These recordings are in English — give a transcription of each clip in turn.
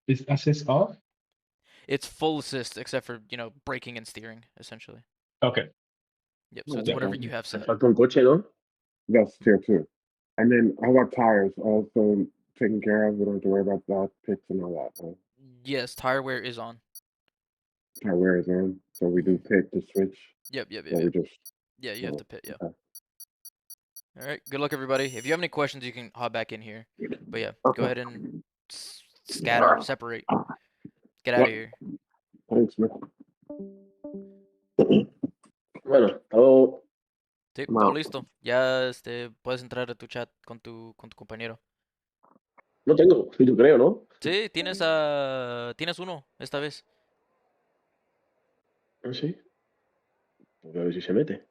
Is assist off? It's full assist except for, braking and steering, essentially. Okay. Yep, so No, it's Yeah. whatever you have set. falta un coche, ¿no? That's tier two. And then how about tires? Also taken care of. We don't have to worry about that, pits and all that. Huh? Yes, tire wear is on. Tire wear is on. So we do Mhm. pit to switch. Yep, yep, yep, Or we yep. just. Yeah, you have to Oh, pit, yeah. okay. All right, good luck, everybody. If you have any questions, you can hop back in here. But yeah, go Okay. ahead and scatter, separate, get out of Yep. here. Thanks, man. Bueno, todo. Sí, I'm todo out. listo. Ya puedes entrar a tu chat con tu compañero. No tengo, sí, yo creo, ¿no? Sí, tienes uno esta vez. Ah, sí. Voy a ver si se mete.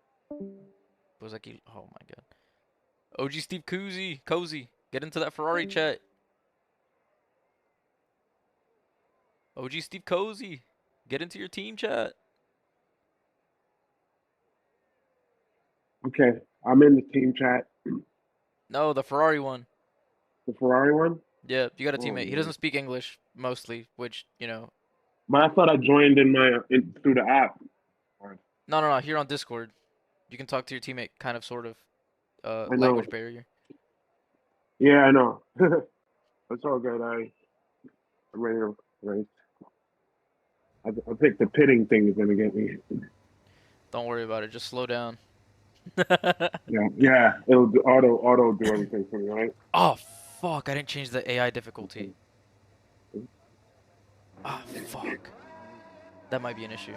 Pues aquí, oh my god. OG Steve Cozy, get into that Ferrari chat. OG Steve Cozy, get into your team chat. Okay. I'm in the team chat. No, the Ferrari one. The Ferrari one? Yeah, you got a Oh, teammate. He man. doesn't speak English mostly, which, But I thought I joined through the app. no. Here on Discord, you can talk to your teammate, kind of, sort of, I know. language barrier. Yeah, I know. It's all good. I'm ready to race. I think the pitting thing is gonna get me. Don't worry about it. Just slow down. Yeah, yeah. It'll do, auto do everything for me, right? Oh fuck! I didn't change the AI difficulty. Ah fuck. That might be an issue.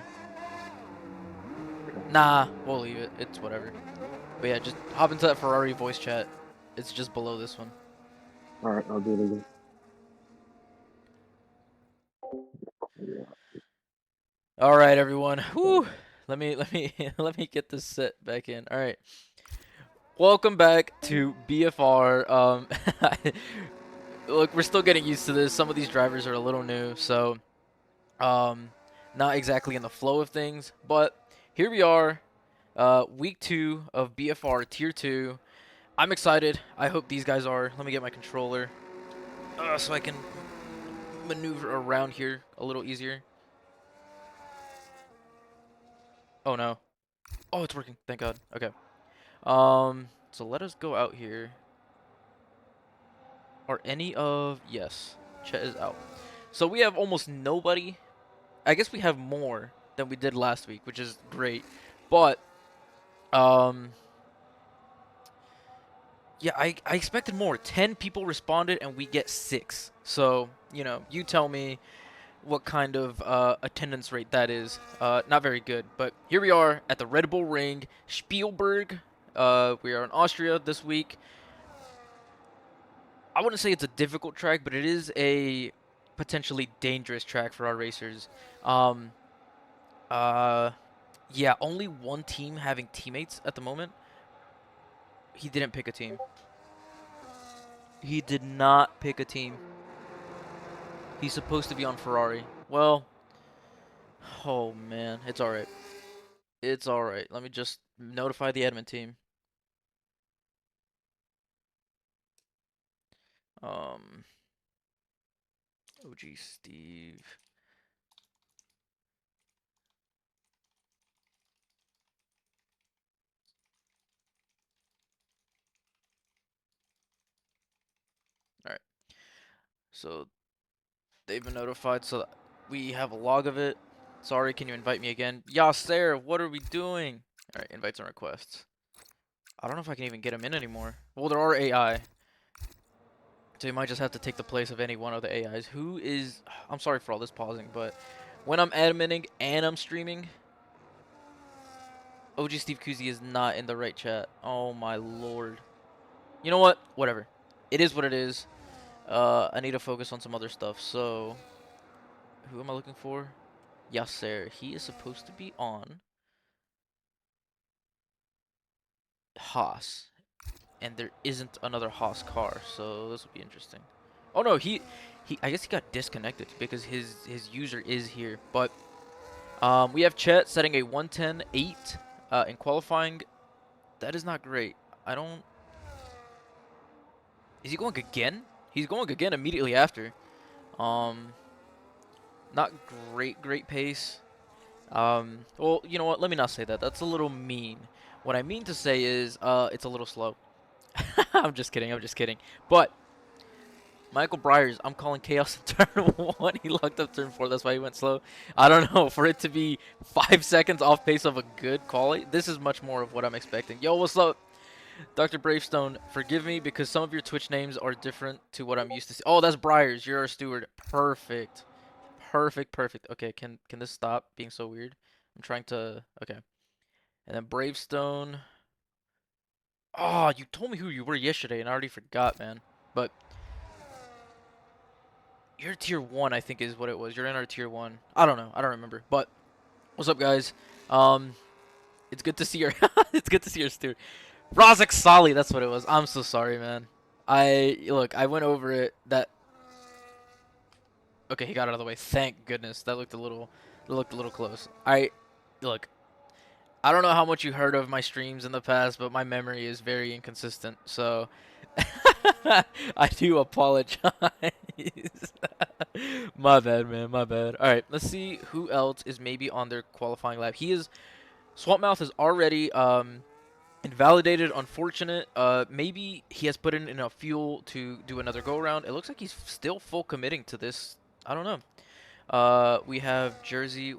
Nah, we'll leave it. It's whatever. But yeah, just hop into that Ferrari voice chat. It's just below this one. All right, I'll do it again. Yeah. All right, everyone. Whew. Let me let me get this set back in. All right. Welcome back to BFR. Look, we're still getting used to this. Some of these drivers are a little new, so um, not exactly in the flow of things. But here we are, week 2 of BFR Tier 2. I'm excited. I hope these guys are. Let me get my controller so I can maneuver around here a little easier. Oh no. Oh, it's working. Thank God. Okay. So let us go out here. Are any of... Yes. Chet is out. So we have almost nobody. I guess we have more than we did last week, which is great. But, yeah, I expected more. 10 people responded and we get 6. So, you tell me what kind of attendance rate that is. Not very good. But here we are at the Red Bull Ring, Spielberg. We are in Austria this week. I wouldn't say it's a difficult track, but it is a potentially dangerous track for our racers. Um, yeah, only one team having teammates at the moment. He didn't pick a team. He did not pick a team. He's supposed to be on Ferrari. Well, oh man, it's alright. It's alright. Let me just notify the admin team. Um, OG Steve. Alright. So they've been notified, so we have a log of it. Sorry, can you invite me again? Yasser, what are we doing? Alright, invites and requests. I don't know if I can even get him in anymore. Well, there are AI. So you might just have to take the place of any one of the AIs. Who is... I'm sorry for all this pausing, but when I'm adminning and I'm streaming, OG Steve Kuzi is not in the right chat. Oh my lord. You know what? Whatever. It is what it is. I need to focus on some other stuff. So, who am I looking for? Yasser. He is supposed to be on Haas. And there isn't another Haas car, so this will be interesting. Oh no, I guess he got disconnected because his user is here. But we have Chet setting a 110.8 in qualifying. That is not great. I don't... Is he going again? He's going again immediately after. Not great pace. Well, you know what? Let me not say that. That's a little mean. What I mean to say is, it's a little slow. I'm just kidding. I'm just kidding. But Michael Briers, I'm calling chaos in turn 1. He locked up turn 4. That's why he went slow. I don't know. For it to be 5 seconds off pace of a good call, this is much more of what I'm expecting. Yo, what's up? Dr. Bravestone, forgive me because some of your Twitch names are different to what I'm used to see. Oh, that's Briers. You're a steward. Perfect. Perfect. Okay, can this stop being so weird? I'm trying to... Okay. And then Bravestone... Oh, you told me who you were yesterday and I already forgot, man. But... You're tier 1, I think is what it was. You're in our tier 1. I don't know. I don't remember. But, what's up, guys? It's good to see your... it's good to see your steward. Razak Sali, that's what it was. I'm so sorry, man. Look, I went over it. Okay, he got out of the way. Thank goodness. That looked a little close. Look, I don't know how much you heard of my streams in the past, but my memory is very inconsistent. So I do apologize. My bad, man. My bad. All right, let's see who else is maybe on their qualifying lap. Swampmouth is already invalidated, unfortunate. Maybe he has put in enough fuel to do another go around. It looks like he's still full committing to this. I don't know. We have Jersey.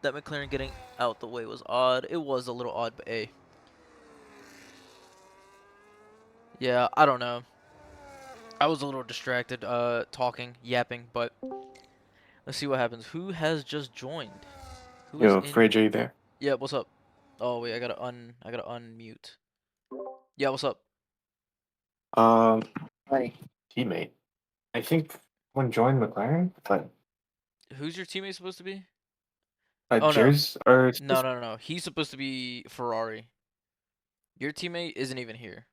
That McLaren getting out the way was odd. It was a little odd, but hey. Yeah, I don't know. I was a little distracted, talking, yapping, but let's see what happens. Who has just joined? Who is Yo, in? Fred, are you there? Yeah, what's up? Oh wait, I gotta unmute. Yeah, what's up? My teammate. I think one joined McLaren, but Who's your teammate supposed to be? uh, Oh no, Jers or no. He's supposed to be Ferrari. Your teammate isn't even here,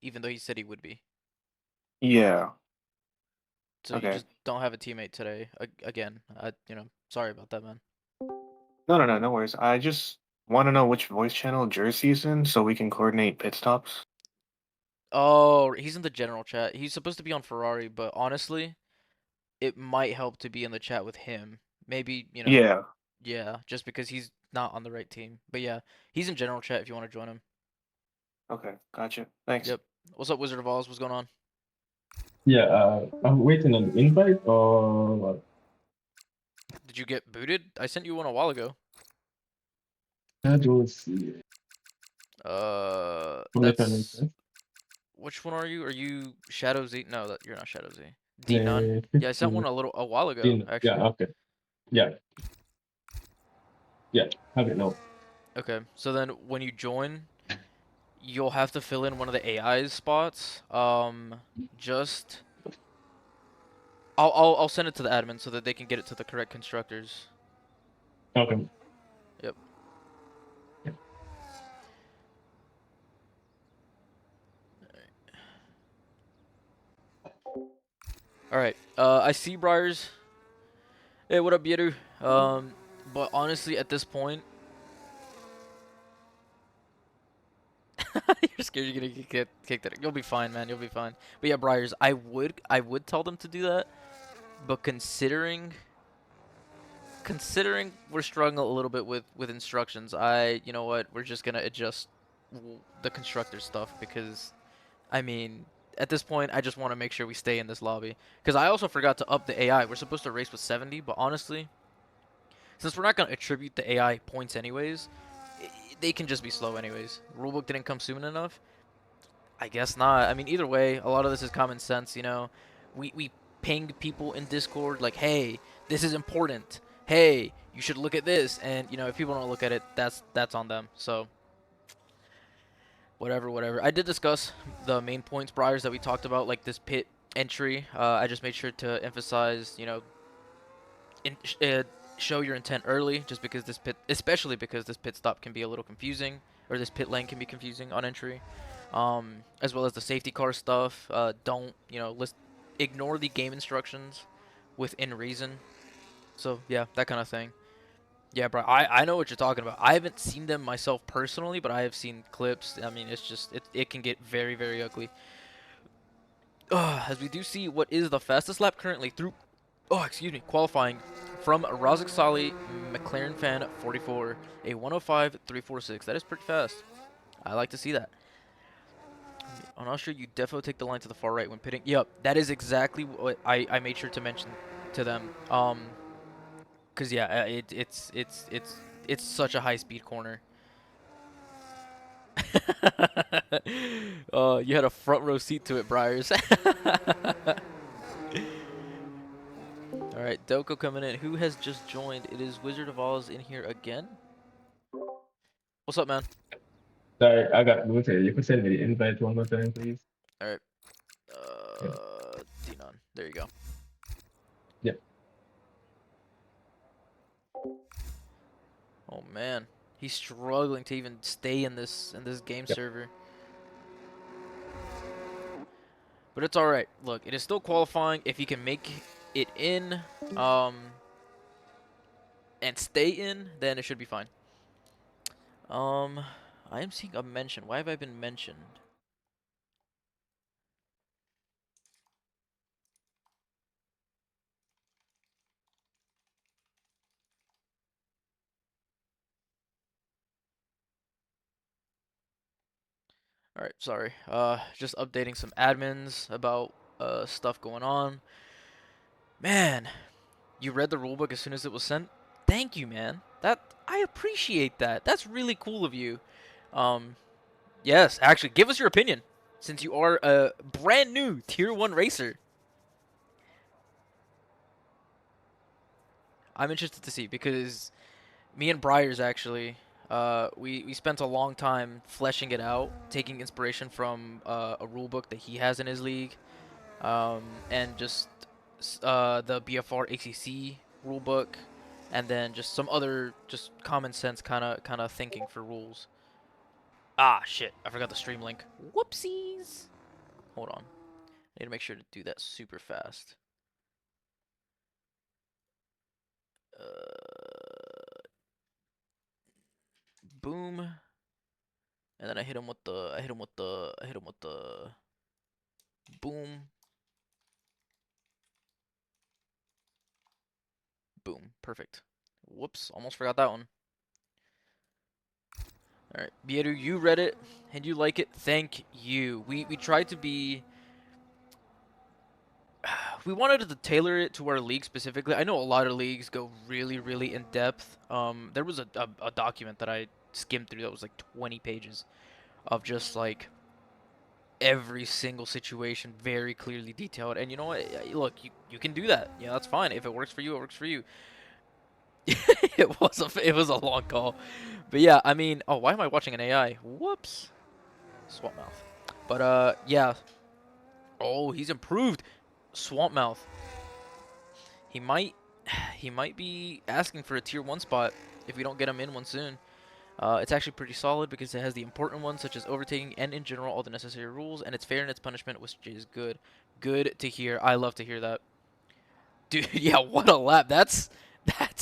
even though he said he would be. yeah. So you Okay. just don't have a teammate today. Again, sorry about that, man. No worries. I just want to know which voice channel Jersey's in so we can coordinate pit stops. Oh, he's in the general chat. He's supposed to be on Ferrari, but honestly, it might help to be in the chat with him. Maybe, Yeah. yeah, just because he's not on the right team. But yeah, he's in general chat if you want to join him. Okay, gotcha. Thanks. Yep. What's up, Wizard of Oz? What's going on? Yeah, I'm waiting on invite or what? Did you get booted? I sent you one a while ago. I don't see. Only for That's... instance. Which one are you? Are you Shadow Z? No, you're not Shadow Z. D The None. Yeah, I sent one a while ago, actually. Yeah, okay. Yeah. Yeah, have it now. Okay, so then when you join, you'll have to fill in one of the AI's spots. Just I'll send it to the admin so that they can get it to the correct constructors. Okay. Yep. All right. I see Briars. Hey, what up, Yeru? But honestly, at this point, you're scared you're gonna get kicked out. You'll be fine, man. You'll be fine. But yeah, Briars, I would tell them to do that, but considering we're struggling a little bit with instructions, you know what, we're just gonna adjust the constructor stuff because, I mean, at this point, I just want to make sure we stay in this lobby. Because I also forgot to up the AI. We're supposed to race with 70, but honestly, since we're not gonna attribute the AI points anyways, they can just be slow anyways. Rulebook didn't come soon enough. I guess not. I mean, either way, a lot of this is common sense, you know. We ping people in Discord like, hey, this is important. Hey, you should look at this. And, if people don't look at it, that's on them. So, whatever. I did discuss the main points, Briars, that we talked about, like this pit entry. I just made sure to emphasize, show your intent early, just because especially because this pit stop can be a little confusing, or this pit lane can be confusing on entry. As well as the safety car stuff. Don't, ignore the game instructions within reason. So, yeah, that kind of thing. Yeah, bro, I know what you're talking about. I haven't seen them myself personally, but I have seen clips. I mean, it's just, it can get very ugly. As we do see what is the fastest lap currently through Oh, excuse me. Qualifying from Razik Sali, McLaren fan 44, a 105.346. That is pretty fast. I like to see that. On Austria, you definitely take the line to the far right when pitting. Yep, that is exactly what I made sure to mention to them. Cause yeah, it's such a high speed corner. You had a front row seat to it, Briars. All right, Doko coming in. Who has just joined? It is Wizard of Oz in here again. What's up, man? Sorry, I got moved here. You could send me the invite one more time, please. All right. Yeah. Dinon. There you go. Yeah. Oh man, he's struggling to even stay in this game Yep. server. But it's all right. Look, it is still qualifying. If he can make it in, and stay in, then it should be fine. I am seeing a mention. Why have I been mentioned? All right, sorry. Just updating some admins about stuff going on. Man, you read the rulebook as soon as it was sent? Thank you, man. I appreciate that. That's really cool of you. Yes, actually, give us your opinion since you are a brand new Tier 1 racer. I'm interested to see because me and Briars actually, we spent a long time fleshing it out, taking inspiration from a rulebook that he has in his league, and just the BFR ACC rulebook, and then just some other just common sense kind of thinking for rules. Ah, shit! I forgot the stream link. Whoopsies! Hold on. I need to make sure to do that super fast. Boom. And then I hit him with the boom. Boom. Perfect. Whoops, almost forgot that one. Alright, Bieru, you read it and you like it. Thank you. We tried to be we wanted to tailor it to our league specifically. I know a lot of leagues go really in depth. There was a document that I skimmed through that was like 20 pages of just like every single situation very clearly detailed. And you know what? Look, you can do that. Yeah, that's fine. If it works for you, it works for you. it was a long call. But yeah, I mean, oh, why am I watching an AI? Whoops. Swamp mouth. But yeah. Oh, he's improved. Swamp mouth. He might be asking for a tier 1 spot if we don't get him in one soon. It's actually pretty solid because it has the important ones such as overtaking and in general all the necessary rules, and it's fair in its punishment, which is good. Good to hear. I love to hear that. Dude, yeah, what a lap. That's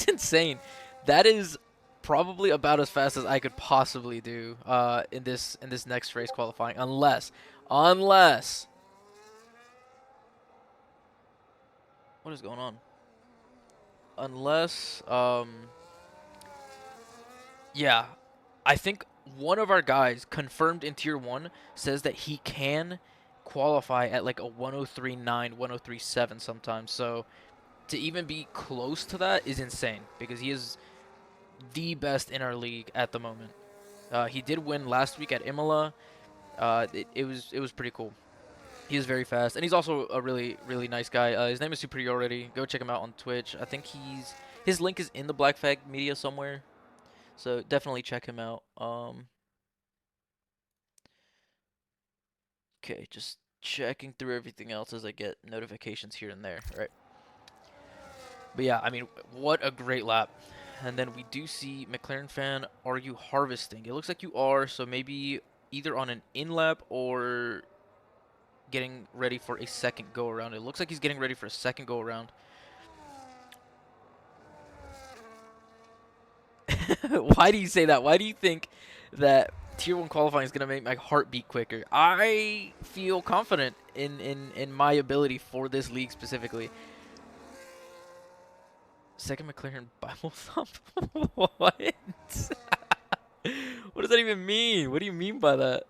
insane. That is probably about as fast as I could possibly do in this next race qualifying, unless what is going on? Unless yeah, I think one of our guys confirmed in tier 1 says that he can qualify at like a 103.9, 103.7 sometimes. So to even be close to that is insane because he is the best in our league at the moment. He did win last week at Imola. It was pretty cool. He is very fast, and he's also a really nice guy. His name is Superiority. Go check him out on Twitch. I think his link is in the Black Flag media somewhere, so definitely check him out. Okay, just checking through everything else as I get notifications here and there. Right. But yeah, I mean, what a great lap. And then we do see McLaren fan, are you harvesting? It looks like you are, so maybe either on an in lap or getting ready for a second go around. It looks like he's getting ready for a second go around. Why do you say that? Why do you think that tier 1 qualifying is going to make my heart beat quicker? I feel confident in my ability for this league specifically. Second McLaren Bible thump? What? What does that even mean? What do you mean by that?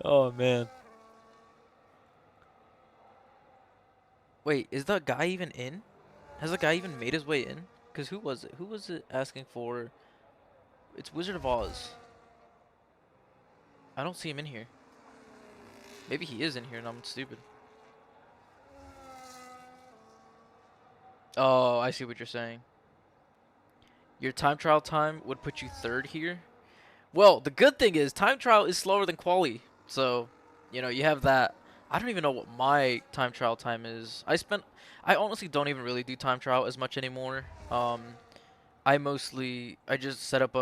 Oh man. Wait, is the guy even in? Has the guy even made his way in? Cause who was it? Who was it asking for? It's Wizard of Oz. I don't see him in here. Maybe he is in here and I'm stupid. Oh, I see what you're saying. Your time trial time would put you third here. Well, the good thing is time trial is slower than quali. So, you know, you have that. I don't even know what my time trial time is. I honestly don't even really do time trial as much anymore. I just set up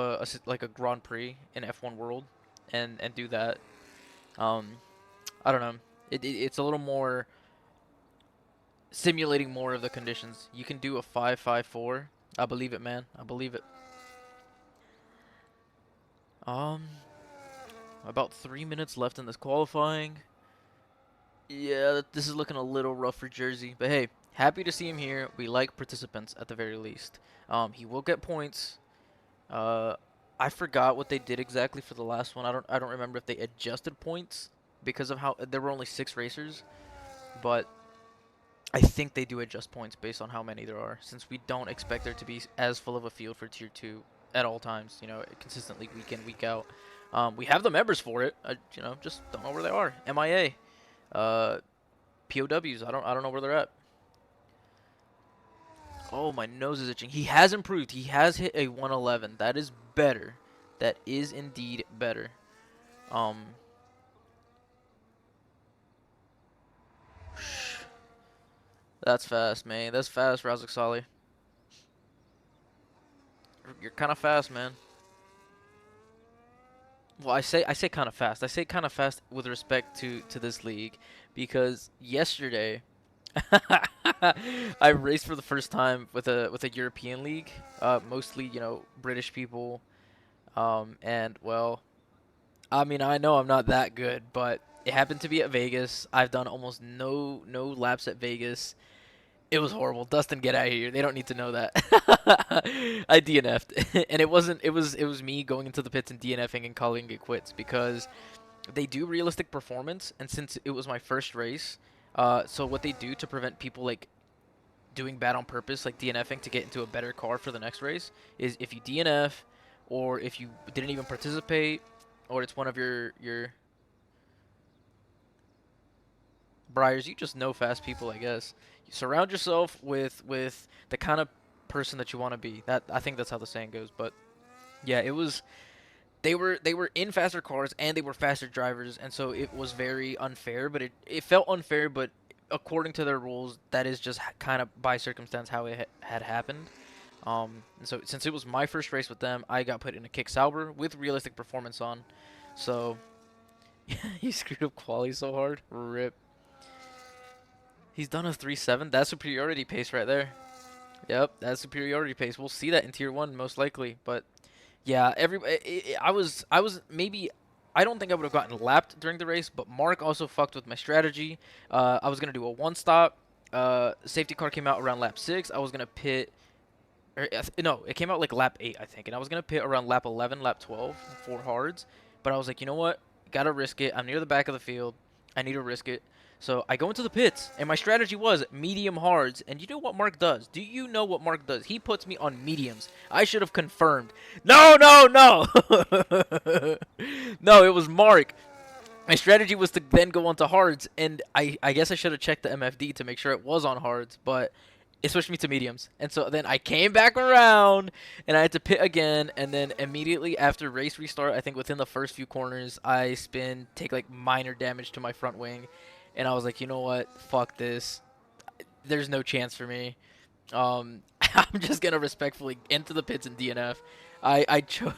like a Grand Prix in F1 World and do that. Um, I don't know. It's a little more simulating more of the conditions. You can do a 5.54. I believe it, man. I believe it. About 3 minutes left in this qualifying. Yeah, this is looking a little rough for Jersey, but hey, happy to see him here. We like participants at the very least. He will get points. I forgot what they did exactly for the last one. I don't remember if they adjusted points because of how there were only 6 racers, but I think they do adjust points based on how many there are, since we don't expect there to be as full of a field for Tier 2 at all times, you know, consistently week in, week out. We have the members for it, you know, just don't know where they are. MIA, POWs, I don't know where they're at. Oh, my nose is itching. He has improved. He has hit a 111. That is better. That is indeed better. That's fast, man. That's fast, Razik Saleh. You're kind of fast, man. Well, I say kind of fast. I say kind of fast with respect to this league because yesterday I raced for the first time with a European league, mostly, you know, British people, and well, I mean, I know I'm not that good, but it happened to be at Vegas. I've done almost no laps at Vegas. It was horrible. Dustin, get out of here. They don't need to know that. I DNF'd, and it wasn't. It was me going into the pits and DNFing and calling it quits because they do realistic performance, and since it was my first race, so what they do to prevent people like doing bad on purpose, like DNFing to get into a better car for the next race, is if you DNF, or if you didn't even participate, or it's one of your Briars, you just know fast people, I guess. You surround yourself with the kind of person that you want to be. That, I think that's how the saying goes. But yeah, it was they were in faster cars and they were faster drivers, and so it was very unfair. But it felt unfair, but according to their rules, that is just kind of by circumstance how it had happened. And so since it was my first race with them, I got put in a kick Sauber with realistic performance on. So he screwed up quali so hard. Rip. He's done a 3.7. That's superiority pace right there. Yep, that's superiority pace. We'll see that in Tier 1 most likely. But yeah, I was maybe, I don't think I would have gotten lapped during the race, but Mark also fucked with my strategy. I was going to do a one-stop. Safety car came out around lap 6. I was going to pit. No, it came out like lap 8, I think. And I was going to pit around lap 11, lap 12 for hards. But I was like, you know what? Got to risk it. I'm near the back of the field. I need to risk it. So I go into the pits, and my strategy was medium hards. And you know what Mark does? Do you know what Mark does? He puts me on mediums. I should have confirmed. No, no, no! No, it was Mark. My strategy was to then go on to hards, and I guess I should have checked the MFD to make sure it was on hards, but it switched me to mediums. And so then I came back around, and I had to pit again, and then immediately after race restart, I think within the first few corners, I take like minor damage to my front wing, and I was like, you know what, fuck this. There's no chance for me. I'm just gonna respectfully enter the pits and DNF. I chose.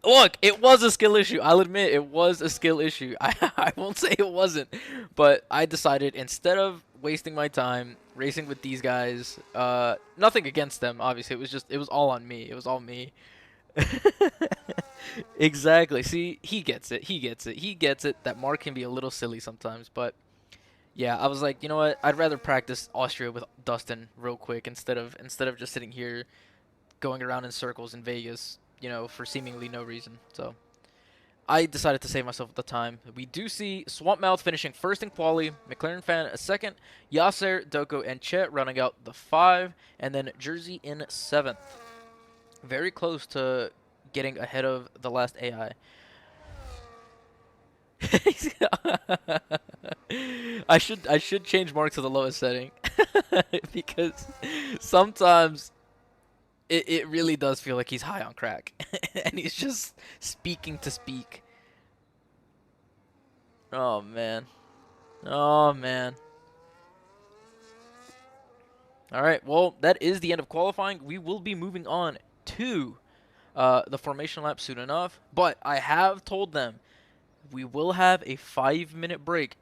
Look, it was a skill issue. I'll admit it was a skill issue. I won't say it wasn't, but I decided instead of wasting my time racing with these guys, nothing against them, obviously. It was all on me. It was all me. Exactly. See, he gets it. He gets it. He gets it that Mark can be a little silly sometimes, but Yeah, I was like, you know what? I'd rather practice Austria with Dustin real quick instead of just sitting here going around in circles in Vegas, you know, for seemingly no reason. So I decided to save myself the time. We do see Swampmouth finishing first in quali, McLaren Fan a second, Yasser, Doko, and Chet running out the 5, and then Jersey in 7th. Very close to getting ahead of the last AI. I should change Mark to the lowest setting because sometimes it really does feel like he's high on crack and he's just speaking to speak. Oh man. Oh man. All right. Well, that is the end of qualifying. We will be moving on to the formation lap soon enough, but I have told them we will have a 5-minute break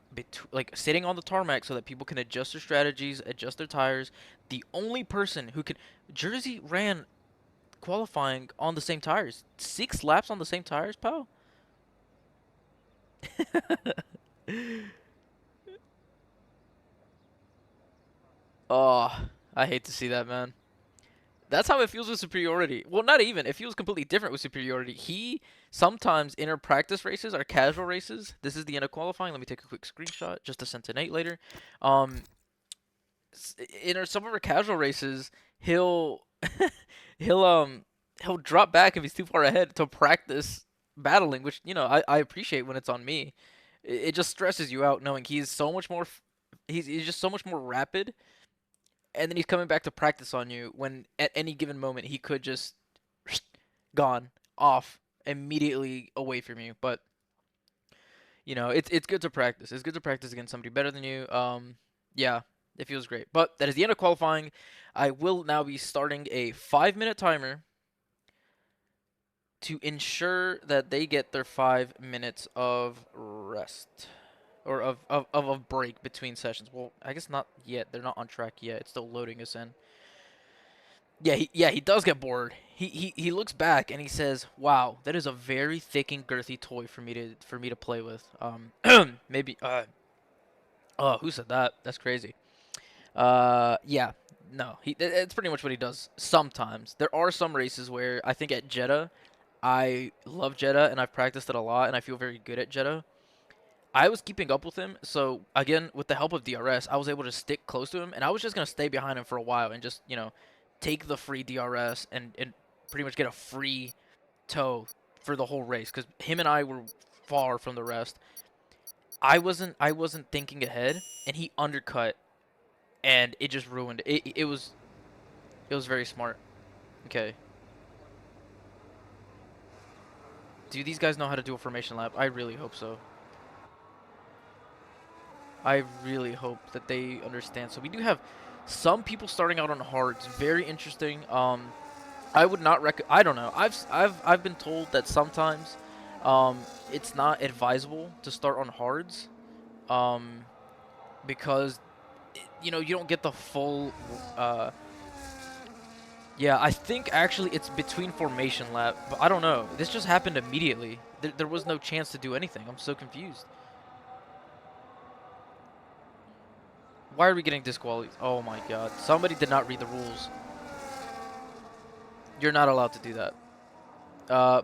like sitting on the tarmac so that people can adjust their strategies, adjust their tires. The only person who can Jersey ran qualifying on the same tires. 6 laps on the same tires, pal. Oh, I hate to see that, man. That's how it feels with superiority. Well, not even. It feels completely different with superiority. He sometimes in our practice races, our casual races. This is the end of qualifying. Let me take a quick screenshot just to send to Nate later. Um, some of our casual races, he'll he'll he'll drop back if he's too far ahead to practice battling, which you know I appreciate when it's on me. It just stresses you out knowing he's so much more. He's just so much more rapid, and then he's coming back to practice on you when at any given moment he could just gone off immediately away from you. But you know it's good to practice. It's good to practice against somebody better than you. Yeah, it feels great. But that is the end of qualifying. I will now be starting a 5-minute timer to ensure that they get their 5 minutes of rest. Or of a break between sessions. Well, I guess not yet. They're not on track yet. It's still loading us in. Yeah, he does get bored. He looks back and he says, "Wow, that is a very thick and girthy toy for me to play with." Maybe oh, who said that? That's crazy. Yeah. No, it's pretty much what he does sometimes. There are some races where I think at Jeddah, I love Jeddah and I've practiced it a lot and I feel very good at Jeddah. I was keeping up with him, so again, with the help of DRS, I was able to stick close to him, and I was just gonna stay behind him for a while and just, you know, take the free DRS and pretty much get a free tow for the whole race, because him and I were far from the rest. I wasn't thinking ahead, and he undercut, and it just ruined it. It was very smart. Okay. Do these guys know how to do a formation lap? I really hope so. I really hope that they understand. So we do have some people starting out on hards. Very interesting. I would not I don't know. I've been told that sometimes, it's not advisable to start on hards, because, you know, you don't get the full. Yeah, I think actually it's between formation lap, but I don't know. This just happened immediately. There was no chance to do anything. I'm so confused. Why are we getting disqualified? Oh my god. Somebody did not read the rules. You're not allowed to do that.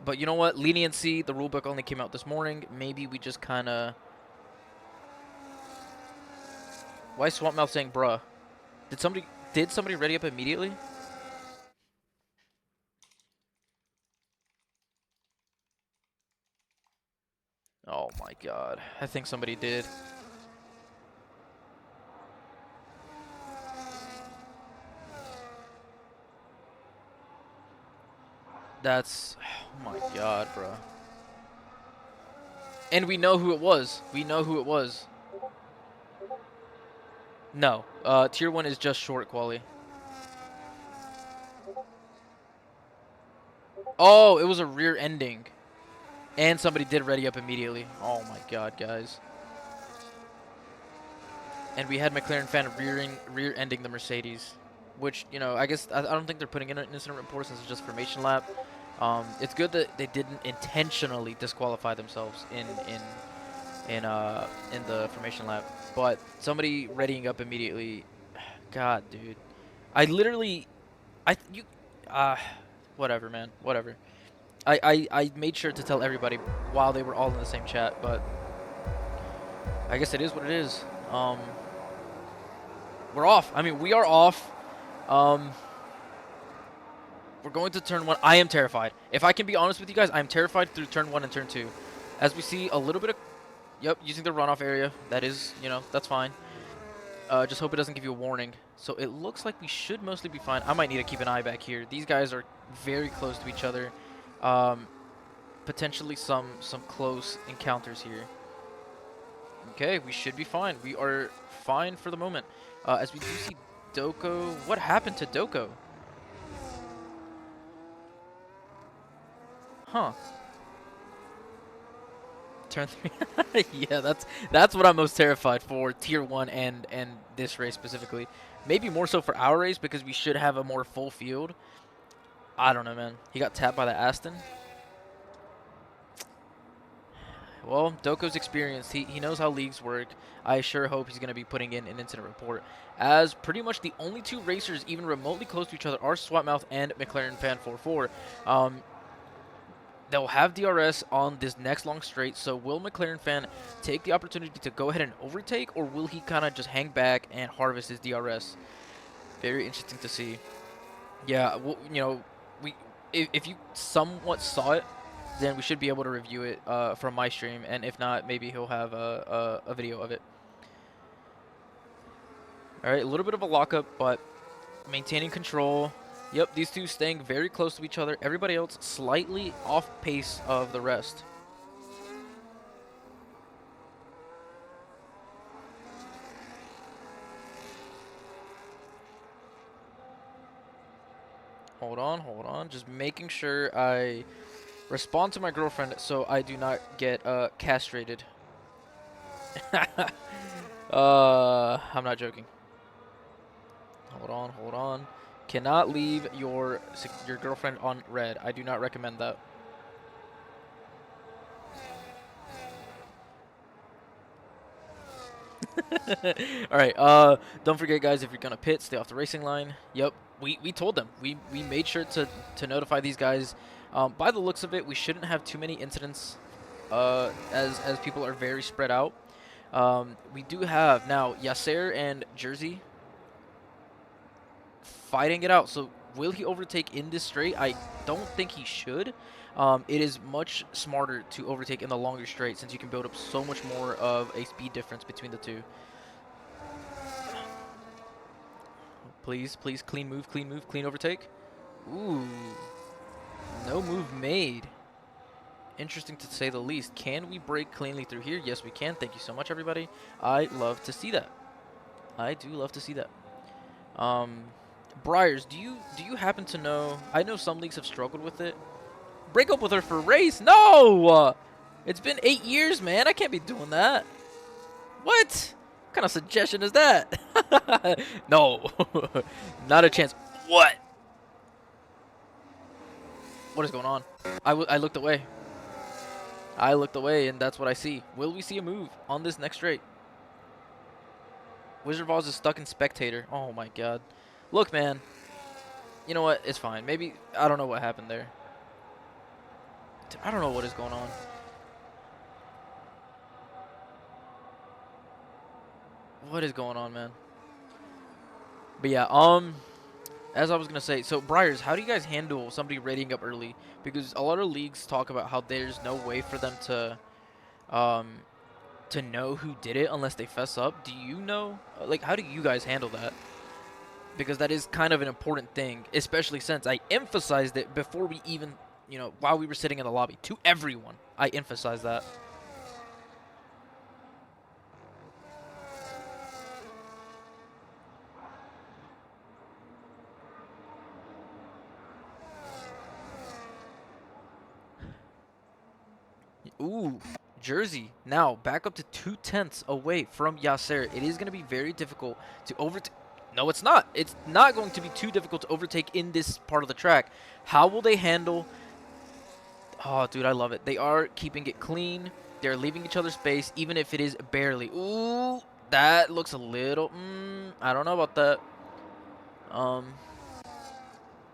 But you know what? Leniency, the rulebook only came out this morning. Maybe we just kind of... Why is Swampmouth saying bruh? Did somebody ready up immediately? Oh my god. I think somebody did. That's... Oh my god, bro. And we know who it was. We know who it was. No. Tier 1 is just short quali. Oh, it was a rear ending. And somebody did ready up immediately. Oh my god, guys. And we had McLaren fan rear-ending the Mercedes. Which, you know, I guess I don't think they're putting in an incident report since it's just formation lap. It's good that they didn't intentionally disqualify themselves in in the formation lap. But somebody readying up immediately. God, dude. I literally, you, uh, whatever, man, whatever. I made sure to tell everybody while they were all in the same chat, but I guess it is what it is. We're off. I mean, we are off. We're going to turn 1. I am terrified. If I can be honest with you guys, I'm terrified through turn 1 and turn 2. As we see a little bit of, yep, using the runoff area. That is, that's fine. Just hope it doesn't give you a warning. So it looks like we should mostly be fine. I might need to keep an eye back here. These guys are very close to each other. Potentially some close encounters here. Okay, we should be fine. We are fine for the moment. As we do see Doko. What happened to Doko? Huh. Turn 3. Yeah, that's what I'm most terrified for, tier 1 and this race specifically. Maybe more so for our race because we should have a more full field. I don't know, man. He got tapped by the Aston. Well, Doko's experienced. He knows how leagues work. I sure hope he's going to be putting in an incident report. As pretty much the only 2 racers even remotely close to each other are Swapmouth and McLaren Fan 44. They'll have DRS on this next long straight, so will McLaren Fan take the opportunity to go ahead and overtake, or will he kind of just hang back and harvest his DRS? Very interesting to see. Yeah, well, if you somewhat saw it, then we should be able to review it from my stream, and if not, maybe he'll have a video of it. All right, a little bit of a lockup, but maintaining control. Yep, these 2 staying very close to each other. Everybody else slightly off pace of the rest. Hold on. Just making sure I respond to my girlfriend so I do not get castrated. I'm not joking. Hold on. Cannot leave your girlfriend on red. I do not recommend that. Alright, don't forget guys, if you're gonna pit, stay off the racing line. Yep, we told them. We made sure to notify these guys. By the looks of it, we shouldn't have too many incidents as people are very spread out. We do have now Yasser and Jersey fighting it out. So will he overtake in this straight? I don't think he should. It is much smarter to overtake in the longer straight since you can build up so much more of a speed difference between the 2. Please, clean move, clean overtake. Ooh, no move made. Interesting to say the least. Can we break cleanly through here? Yes, we can. Thank you so much, everybody. I love to see that. I do love to see that. Briars, do you happen to know? I know some leagues have struggled with it. Break up with her for a race? No! It's been 8 years, man. I can't be doing that. What kind of suggestion is that? No, not a chance. What? What is going on? I looked away. I looked away, and that's what I see. Will we see a move on this next straight? Wizard Balls is stuck in spectator. Oh my god. Look, man. You know what? It's fine. Maybe, I don't know what happened there. I don't know what is going on. What is going on, man? But yeah, as I was gonna say, so Briars, how do you guys handle somebody rating up early? Because a lot of leagues talk about how there's no way for them to know who did it unless they fess up. Do you know? Like, how do you guys handle that? Because that is kind of an important thing, especially since I emphasized it before we even, while we were sitting in the lobby. To everyone, I emphasized that. Ooh, Jersey now back up to 2/10 away from Yasser. It is going to be very difficult to overtake. No, it's not. It's not going to be too difficult to overtake in this part of the track. How will they handle? Oh, dude, I love it. They are keeping it clean. They're leaving each other space, even if it is barely. Ooh, that looks a little. I don't know about that.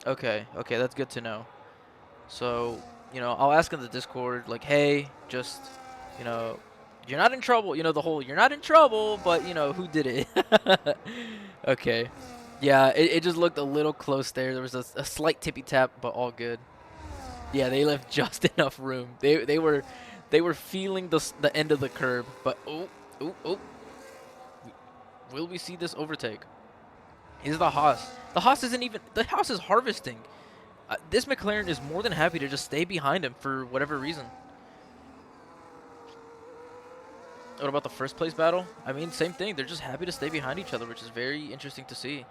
Okay, that's good to know. So, I'll ask in the Discord, like, hey, just, you know, you're not in trouble. The whole you're not in trouble, but, who did it? Okay. Yeah, it just looked a little close there. There was a slight tippy tap, but all good. Yeah, they left just enough room. They were feeling the end of the curb, but oh. Will we see this overtake? Is the Haas? The Haas isn't even. The Haas is harvesting. This McLaren is more than happy to just stay behind him for whatever reason. What about the first place battle? I mean, same thing. They're just happy to stay behind each other, which is very interesting to see.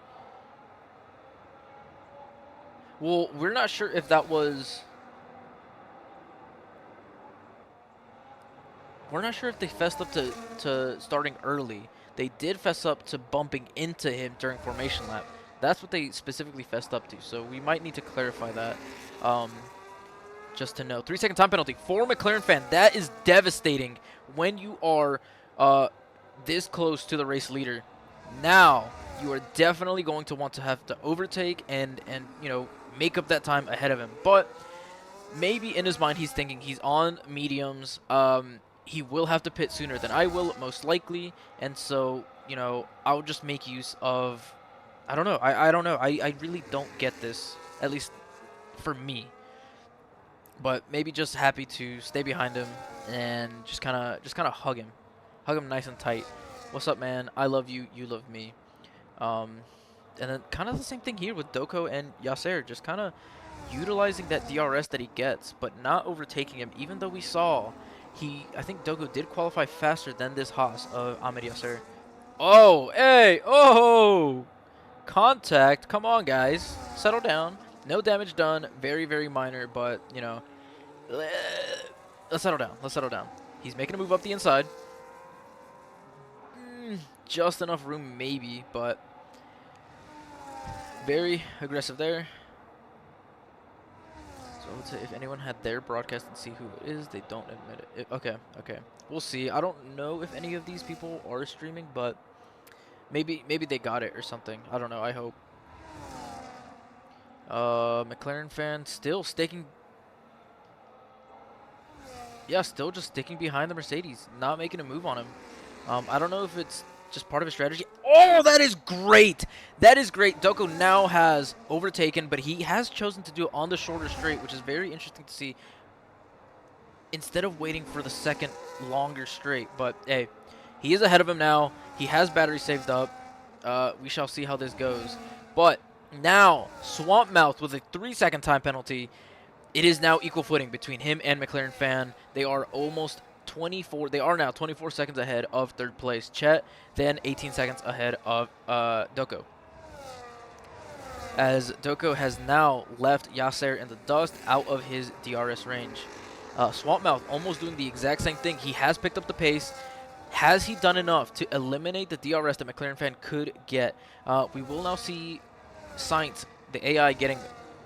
Well, we're not sure if that was... We're not sure if they fessed up to starting early. They did fess up to bumping into him during formation lap. That's what they specifically fessed up to, so we might need to clarify that. Just to know. 3-second time penalty for McLaren fan. That is devastating when you are this close to the race leader. Now, you are definitely going to want to have to overtake and make up that time ahead of him. But maybe in his mind he's thinking he's on mediums. He will have to pit sooner than I will, most likely. And so, I'll just make use of... I don't know. I don't know. I really don't get this, at least for me. But maybe just happy to stay behind him and just kind of hug him nice and tight. What's up, man? I love you. You love me. And then kind of the same thing here with Doko and Yasser, just kind of utilizing that DRS that he gets, but not overtaking him. Even though we saw I think Doko did qualify faster than this Haas of Ahmed Yasser. Oh, hey, oh, contact. Come on, guys, settle down. No damage done. Very, very minor, but, let's settle down. Let's settle down. He's making a move up the inside. Just enough room, maybe, but very aggressive there. So let's say if anyone had their broadcast and see who it is, they don't admit it. Okay. We'll see. I don't know if any of these people are streaming, but maybe they got it or something. I don't know. I hope. McLaren fan still sticking. Yeah, still just sticking behind the Mercedes, not making a move on him. I don't know if it's just part of his strategy. Oh, that is great. That is great. Doko now has overtaken, but he has chosen to do it on the shorter straight, which is very interesting to see. Instead of waiting for the second longer straight. But, hey, he is ahead of him now. He has battery saved up. We shall see how this goes. But now, Swamp Mouth with a 3-second time penalty. It is now equal footing between him and McLaren fan. They are almost 24. They are now 24 seconds ahead of third place Chet, then 18 seconds ahead of Doko. As Doko has now left Yasser in the dust out of his DRS range. Swampmouth almost doing the exact same thing. He has picked up the pace. Has he done enough to eliminate the DRS that McLaren fan could get? We will now see Sainz, the AI, getting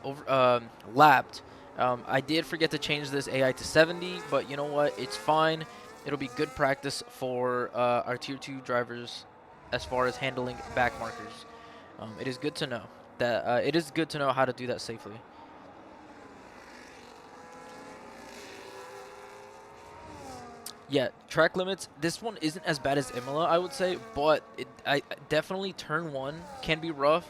over lapped. I did forget to change this AI to 70, but you know what? It's fine. It'll be good practice for our Tier 2 drivers as far as handling back markers. It is good to know that it is good to know how to do that safely. Yeah, track limits. This one isn't as bad as Imola, I would say, but I definitely turn 1 can be rough.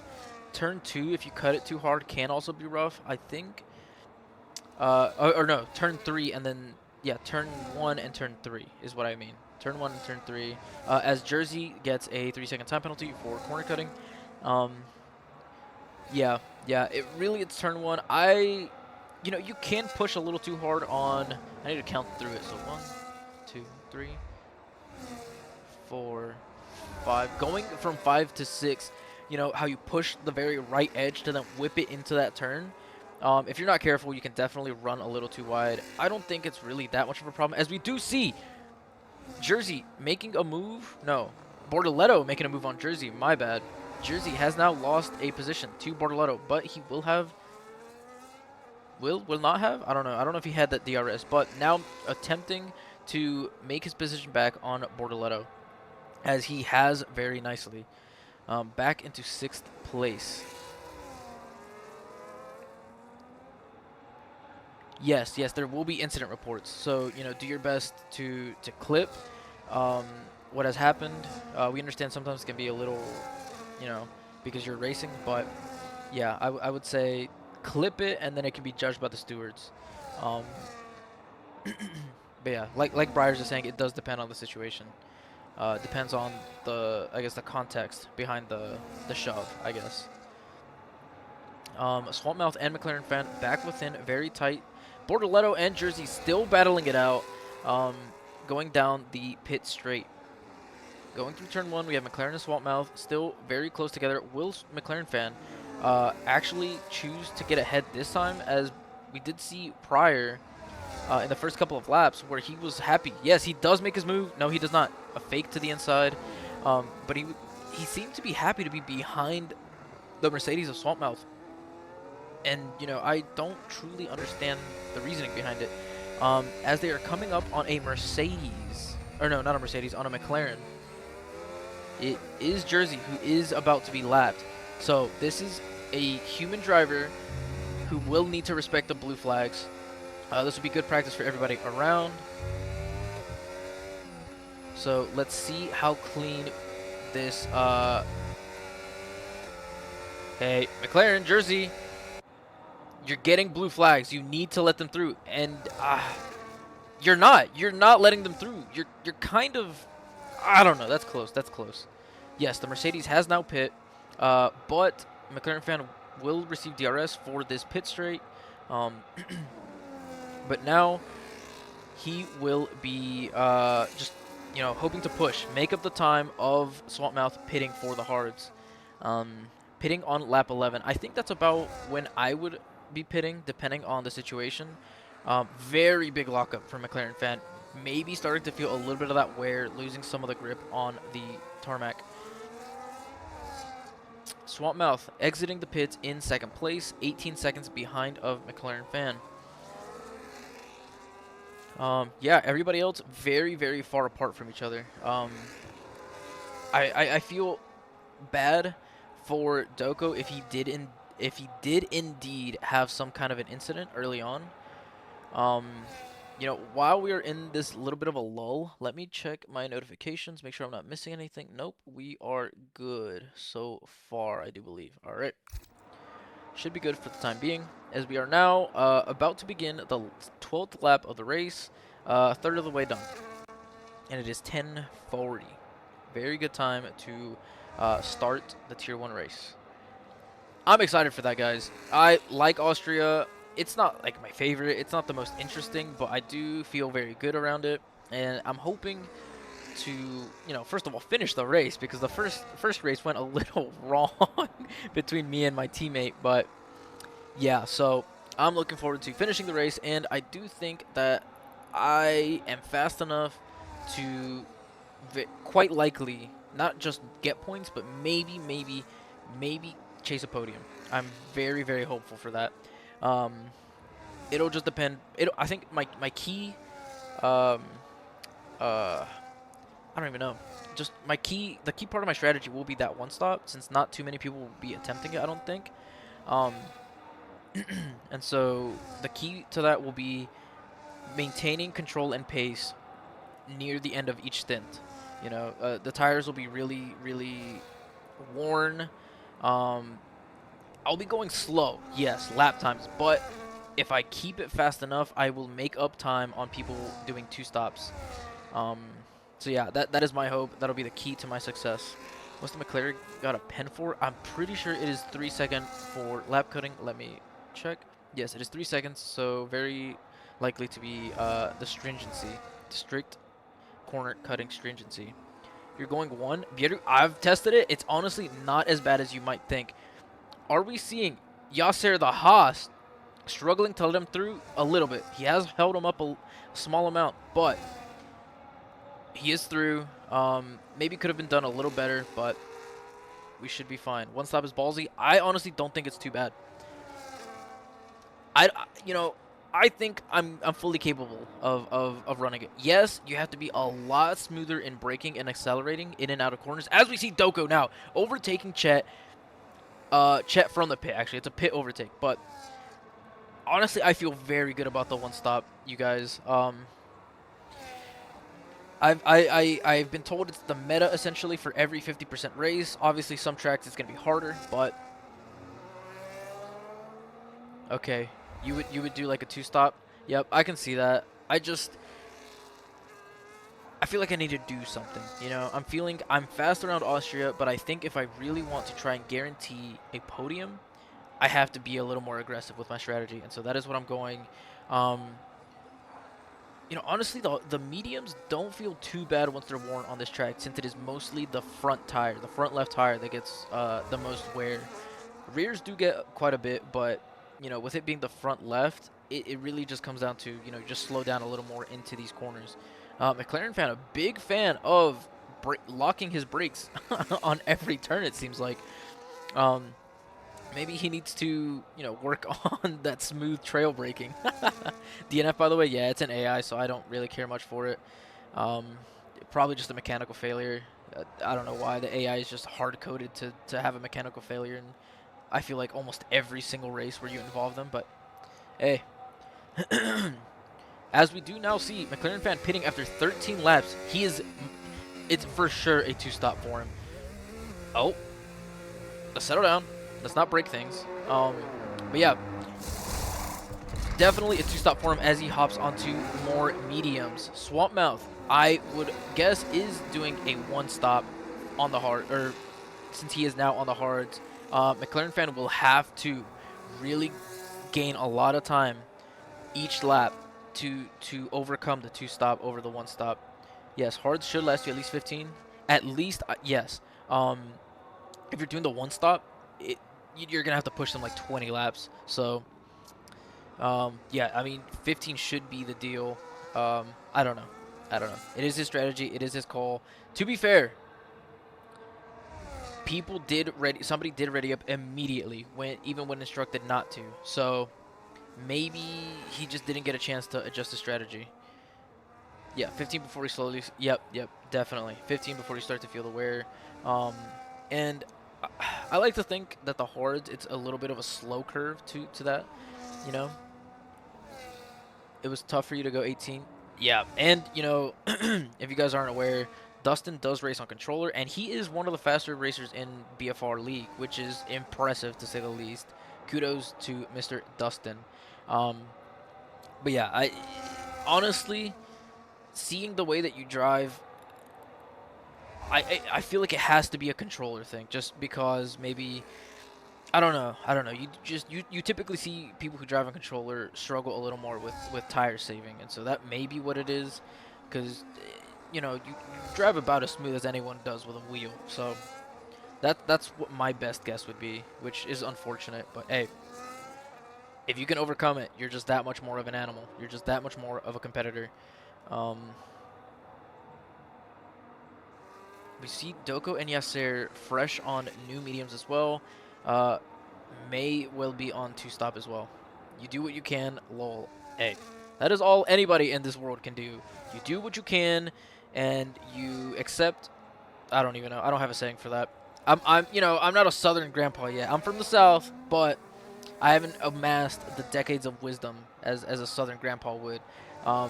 Turn 2, if you cut it too hard, can also be rough, I think. Or no, turn 3 and then, yeah, turn 1 and turn 3 is what I mean. Turn 1 and turn 3. As Jersey gets a 3-second time penalty for corner cutting. Yeah, it's turn 1. You can push a little too hard on, I need to count through it, so 1, 2, 3, 4, 5. Going from 5 to 6, how you push the very right edge to then whip it into that turn. If you're not careful, you can definitely run a little too wide. I don't think it's really that much of a problem, as we do see Jersey making a move. No, Bortoletto making a move on Jersey. My bad. Jersey has now lost a position to Bortoletto, but he will have... Will not have? I don't know. I don't know if he had that DRS, but now attempting to make his position back on Bortoletto, as he has very nicely. Back into 6th place. Yes, there will be incident reports. So, do your best to clip what has happened. We understand sometimes it can be a little, because you're racing, but yeah, I would say clip it, and then it can be judged by the stewards. Um, but yeah, like Briars is saying, it does depend on the situation. Depends on the context behind the shove, I guess. Swampmouth and McLaren fan back within very tight. Bortoletto and Jersey still battling it out, going down the pit straight. Going through turn 1, we have McLaren and Swampmouth still very close together. Will McLaren fan actually choose to get ahead this time, as we did see prior in the first couple of laps where he was happy. Yes, he does make his move. No, he does not. A fake to the inside. But he seemed to be happy to be behind the Mercedes of Swampmouth. And, I don't truly understand the reasoning behind it. As they are coming up on a Mercedes, or no, not a Mercedes, on a McLaren. It is Jersey who is about to be lapped. So this is a human driver who will need to respect the blue flags. This will be good practice for everybody around. So let's see how clean this. Hey, McLaren, Jersey, you're getting blue flags. You need to let them through, and you're not. You're not letting them through. You're kind of. I don't know. That's close. That's close. Yes, the Mercedes has now pit, but McLaren fan will receive DRS for this pit straight. But now he will be just, hoping to push, make up the time of Swampmouth pitting for the hards. Pitting on lap 11. I think that's about when I would be pitting, depending on the situation. Very big lockup for McLaren fan. Maybe starting to feel a little bit of that wear, losing some of the grip on the tarmac. Swampmouth exiting the pits in 2nd place, 18 seconds behind of McLaren fan. Yeah, everybody else very, very far apart from each other. I feel bad for Doko if he did indeed have some kind of an incident early on. While we are in this little bit of a lull, let me check my notifications, make sure I'm not missing anything. Nope, we are good so far, I do believe. All right. Should be good for the time being, as we are now about to begin the 12th lap of the race, a third of the way done. And it is 10:40. Very good time to start the Tier 1 race. I'm excited for that, guys. I like Austria. It's not like my favorite. It's not the most interesting, but I do feel very good around it. And I'm hoping to, first of all, finish the race, because the first race went a little wrong between me and my teammate. But yeah, so I'm looking forward to finishing the race, and I do think that I am fast enough to quite likely not just get points, but maybe chase a podium. I'm very, very hopeful for that. It'll just depend. I think my key, I don't even know. Just the key part of my strategy will be that one stop, since not too many people will be attempting it, I don't think. And so the key to that will be maintaining control and pace near the end of each stint. The tires will be really, really worn. I'll be going slow, yes, lap times, but if I keep it fast enough, I will make up time on people doing 2 stops. So yeah, that is my hope. That'll be the key to my success. What's the McLaren got a pen for? I'm pretty sure it is 3 seconds for lap cutting. Let me check. Yes, it is 3 seconds, so very likely to be the stringency. Strict corner cutting stringency. You're going 1. I've tested it. It's honestly not as bad as you might think. Are we seeing Yasser the Haas struggling to let him through? A little bit. He has held him up a small amount, but he is through. Maybe could have been done a little better, but we should be fine. One stop is ballsy. I honestly don't think it's too bad. I think I'm fully capable of running it. Yes, you have to be a lot smoother in braking and accelerating in and out of corners. As we see Doko now overtaking Chet. Chet from the pit. Actually, it's a pit overtake. But honestly, I feel very good about the one stop, you guys. I've been told it's the meta essentially for every 50% race. Obviously, some tracks it's gonna be harder, but okay, you would do like a two stop. Yep, I can see that. I feel like I need to do something. You know, I'm fast around Austria, but I think if I really want to try and guarantee a podium, I have to be a little more aggressive with my strategy, and so that is what I'm going. Um, You know, honestly, the mediums don't feel too bad once they're worn on this track, since it is mostly the front tire, the front left tire that gets the most wear. Rears do get quite a bit, but, you know, with it being the front left, it really just comes down to, you know, just slow down a little more into these corners. McLaren fan, a big fan of locking his brakes on every turn, it seems like. Maybe he needs to, you know, work on that smooth trail braking. DNF, by the way, yeah, it's an AI, so I don't really care much for it. Um, Probably just a mechanical failure. I don't know why the AI is just hard-coded to have a mechanical failure, and I feel like almost every single race where you involve them. But hey, as we do now see, McLaren fan pitting after 13 laps. It's for sure a two-stop for him. Oh, let's settle down. Let's not break things. But yeah, definitely a two-stop for him as he hops onto more mediums. Swampmouth, I would guess, is doing a one-stop on the hard, or since he is now on the hards. McLaren fan will have to really gain a lot of time each lap to overcome the two-stop over the one-stop. Yes, hards should last you at least 15. At least, yes. If you're doing the one-stop, you're gonna have to push them like 20 laps. So. Yeah, I mean, 15 should be the deal. I don't know. I don't know. It is his strategy. It is his call. To be fair, somebody did ready up immediately even when instructed not to. So maybe he just didn't get a chance to adjust his strategy. Yeah, 15 before he slowly. Yep, definitely. 15 before you start to feel the wear. And I like to think that the hordes, it's a little bit of a slow curve to that. You know. It was tough for you to go 18. Yeah, and, you know, if you guys aren't aware, Dustin does race on controller, and he is one of the faster racers in BFR League, which is impressive to say the least. Kudos to Mr. Dustin. But yeah, I honestly, seeing the way that you drive, I feel like it has to be a controller thing, just because maybe I don't know. You typically see people who drive a controller struggle a little more with tire saving, and so that may be what it is, because you know you drive about as smooth as anyone does with a wheel. So that's what my best guess would be, which is unfortunate. But hey, if you can overcome it, you're just that much more of an animal. You're just that much more of a competitor. Um, we see Doko and Yasser fresh on new mediums as well. May will be on two stop as well. You do what you can, lol. Hey, that is all anybody in this world can do. You do what you can, and you accept. I don't even know. I don't have a saying for that. I'm not a Southern grandpa yet. I'm from the South, but I haven't amassed the decades of wisdom as a Southern grandpa would. I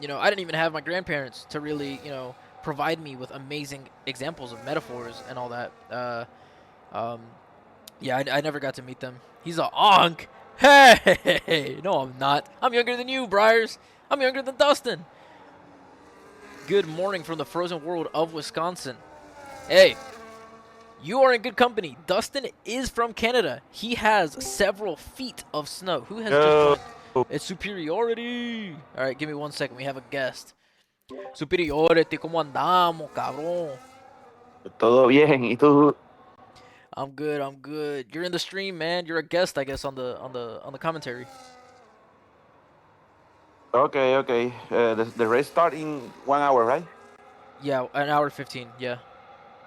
didn't even have my grandparents to really, provide me with amazing examples of metaphors and all that. Um, yeah, I never got to meet them. He's a onk. Hey, no, I'm not. I'm younger than you, Briars. I'm younger than Dustin. Good morning from the frozen world of Wisconsin. Hey, you are in good company. Dustin is from Canada. He has several feet of snow. Who has just joined? It's Superiority. All right, give me 1 second. We have a guest. Superiority, ¿cómo andamos, cabrón? Todo bien, ¿y tú? I'm good. I'm good. You're in the stream, man. You're a guest, I guess, on the commentary. Okay, okay. The race start in 1 hour, right? Yeah, an hour 15. Yeah.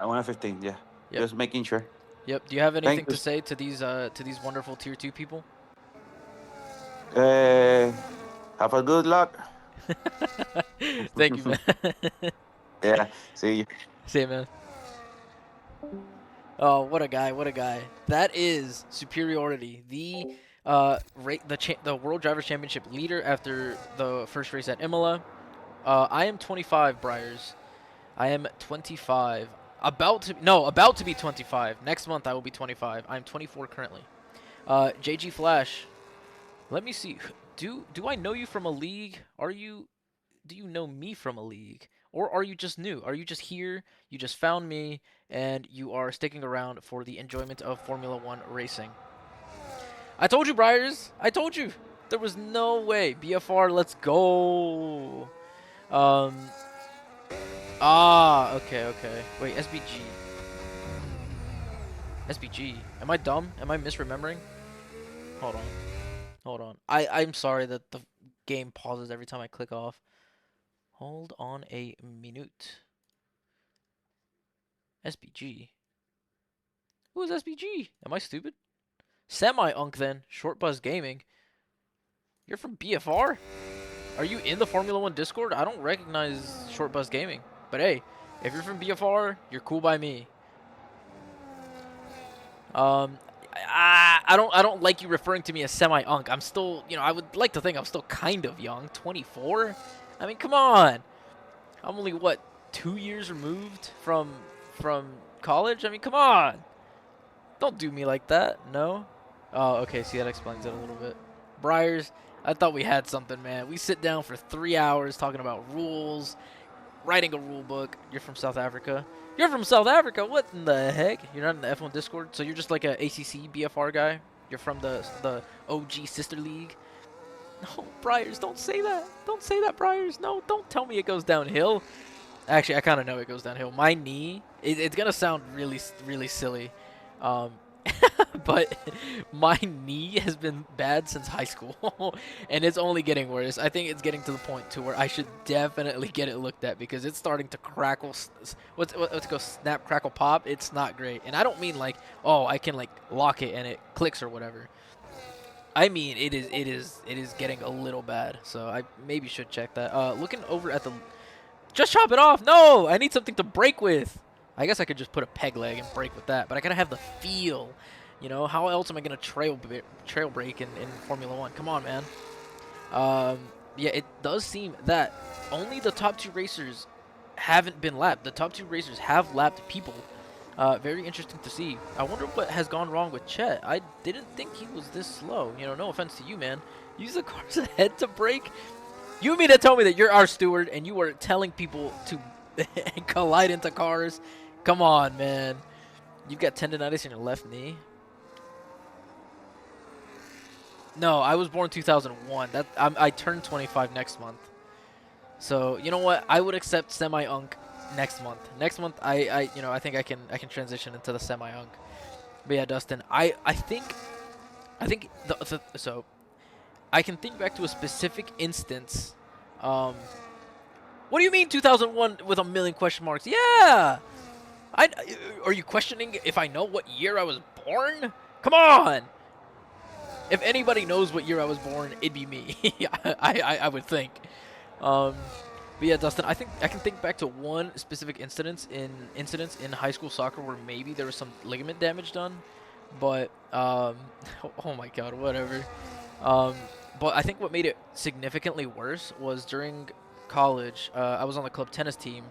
1:15, yeah. Yep. Just making sure. Yep. Do you have anything Thank you. to say to these wonderful tier 2 people? Have a good luck. Thank you, man. Yeah, see you. See you, man. Oh, what a guy! What a guy! That is superiority. The the World Drivers' Championship leader after the first race at Imola. I am 25, Briars. I am 25. About to be 25. Next month I will be 25. I'm 24 currently. JG Flash. Let me see. Do I know you from a league? Do you know me from a league? Or are you just new? Are you just here? You just found me and you are sticking around for the enjoyment of Formula 1 racing. I told you, Briars. I told you. There was no way. BFR, let's go. Okay. Wait, SBG. SBG. Am I dumb? Am I misremembering? Hold on. I'm sorry that the game pauses every time I click off. Hold on a minute. SBG. Who is SBG? Am I stupid? Semi-Unk then. Short Buzz Gaming. You're from BFR? Are you in the Formula 1 Discord? I don't recognize Short Buzz Gaming. But hey, if you're from BFR, you're cool by me. I don't like you referring to me as semi-unk. I'm still, I would like to think I'm still kind of young. 24? I mean, come on. I'm only, what, 2 years removed from college? I mean, come on. Don't do me like that. No? Oh, okay. See, that explains it a little bit. Briars, I thought we had something, man. We sit down for 3 hours talking about rules, writing a rule book. You're from South Africa. You're from South Africa? What in the heck? You're not in the F1 Discord? So you're just like a ACC BFR guy? You're from the OG sister league? No, Briars, don't say that. Don't say that, Briars. No, don't tell me it goes downhill. Actually, I kind of know it goes downhill. My knee, it's going to sound really, really silly. But my knee has been bad since high school, and it's only getting worse. I think it's getting to the point to where I should definitely get it looked at because it's starting to crackle. Let's go snap, crackle, pop. It's not great, and I don't mean like, oh, I can like lock it and it clicks or whatever. I mean it is getting a little bad, so I maybe should check that. Looking over at the, just chop it off. No, I need something to break with. I guess I could just put a peg leg and break with that, but I gotta have the feel. You know, how else am I gonna trail break in Formula 1? Come on, man. Yeah, it does seem that only the top 2 racers haven't been lapped. The top 2 racers have lapped people. Very interesting to see. I wonder what has gone wrong with Chet. I didn't think he was this slow. You know, no offense to you, man. Use the car's ahead to brake. You mean to tell me that you're our steward and you are telling people to collide into cars? Come on, man. You've got tendonitis in your left knee. No, I was born 2001. I turned 25 next month. So you know what? I would accept semi-unk next month. Next month, I think I can transition into the semi-unk. But yeah, Dustin, I think so. I can think back to a specific instance. What do you mean 2001 with a million question marks? Yeah. Are you questioning if I know what year I was born? Come on. If anybody knows what year I was born, it'd be me. I would think. But yeah, Dustin, I think I can think back to one specific incident in high school soccer where maybe there was some ligament damage done, but oh my god, whatever. But I think what made it significantly worse was during college. I was on the club tennis team,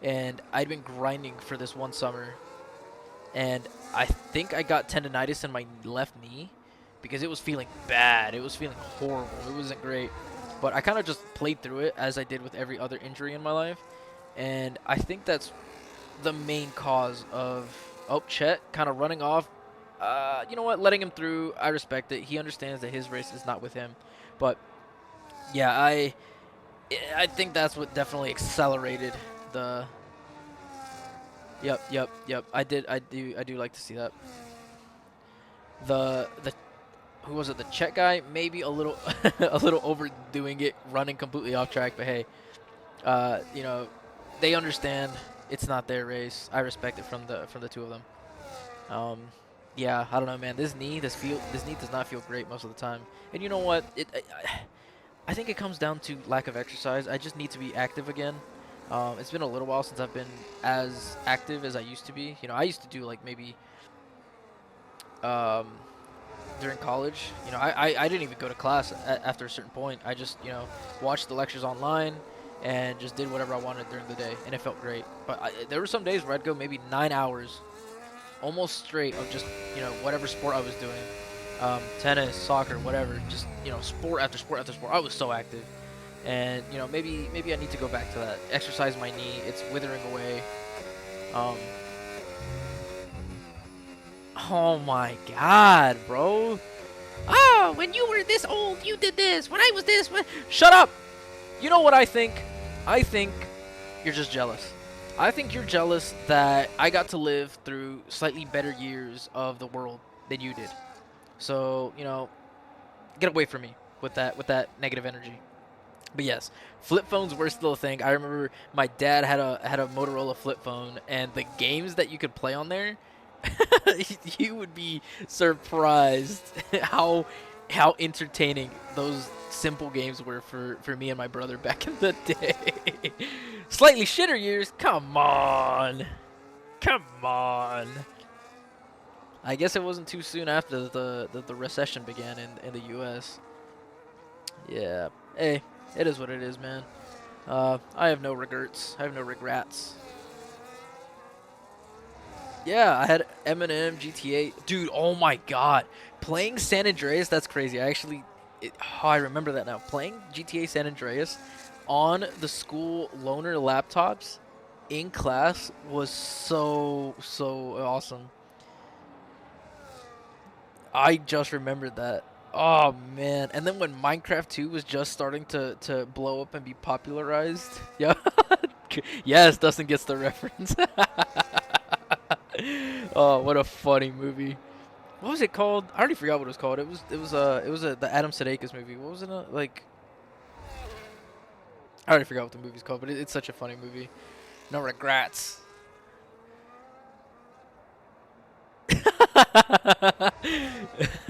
and I'd been grinding for this one summer, and I think I got tendonitis in my left knee because it was feeling bad. It was feeling horrible. It wasn't great. But I kind of just played through it as I did with every other injury in my life. And I think that's the main cause of Chet kind of running off. You know what? Letting him through, I respect it. He understands that his race is not with him. But yeah, I think that's what definitely accelerated the. Yep. I do like to see that. The who was it? The Czech guy, maybe a little a little overdoing it, running completely off track. But hey, you know, they understand it's not their race. I respect it from the two of them. Yeah, I don't know, man. This knee does not feel great most of the time. And you know what? I think it comes down to lack of exercise. I just need to be active again. It's been a little while since I've been as active as I used to be. You know, I used to do like maybe um, during college. You know, I didn't even go to class after a certain point. I just, you know, watched the lectures online and just did whatever I wanted during the day, and it felt great. But there were some days where I'd go maybe 9 hours, almost straight of just, you know, whatever sport I was doing, tennis, soccer, whatever. Just, you know, sport after sport after sport. I was so active, and you know, maybe I need to go back to that. Exercise my knee. It's withering away. Um, oh my God, bro. Oh, when you were this old, you did this. When I was this, shut up. You know what I think? I think you're just jealous. I think you're jealous that I got to live through slightly better years of the world than you did. So, you know, get away from me with that negative energy. But yes, flip phones were still a thing. I remember my dad had a Motorola flip phone, and the games that you could play on there, you would be surprised how entertaining those simple games were for me and my brother back in the day. Slightly shitter years. Come on. Come on. I guess it wasn't too soon after the recession began in the US. Yeah. Hey, it is what it is, man. I have no regrets. I have no regrets. Yeah, I had Eminem, GTA. Dude, oh my God. Playing San Andreas, that's crazy. I remember that now. Playing GTA San Andreas on the school loaner laptops in class was so awesome. I just remembered that. Oh man. And then when Minecraft 2 was just starting to blow up and be popularized. Yeah. Yes, Dustin gets the reference. Oh, what a funny movie. What was it called? I already forgot what it was called. It was the Adam Sudeikis movie. What was it like? I already forgot what the movie's called, but it's such a funny movie. No regrets.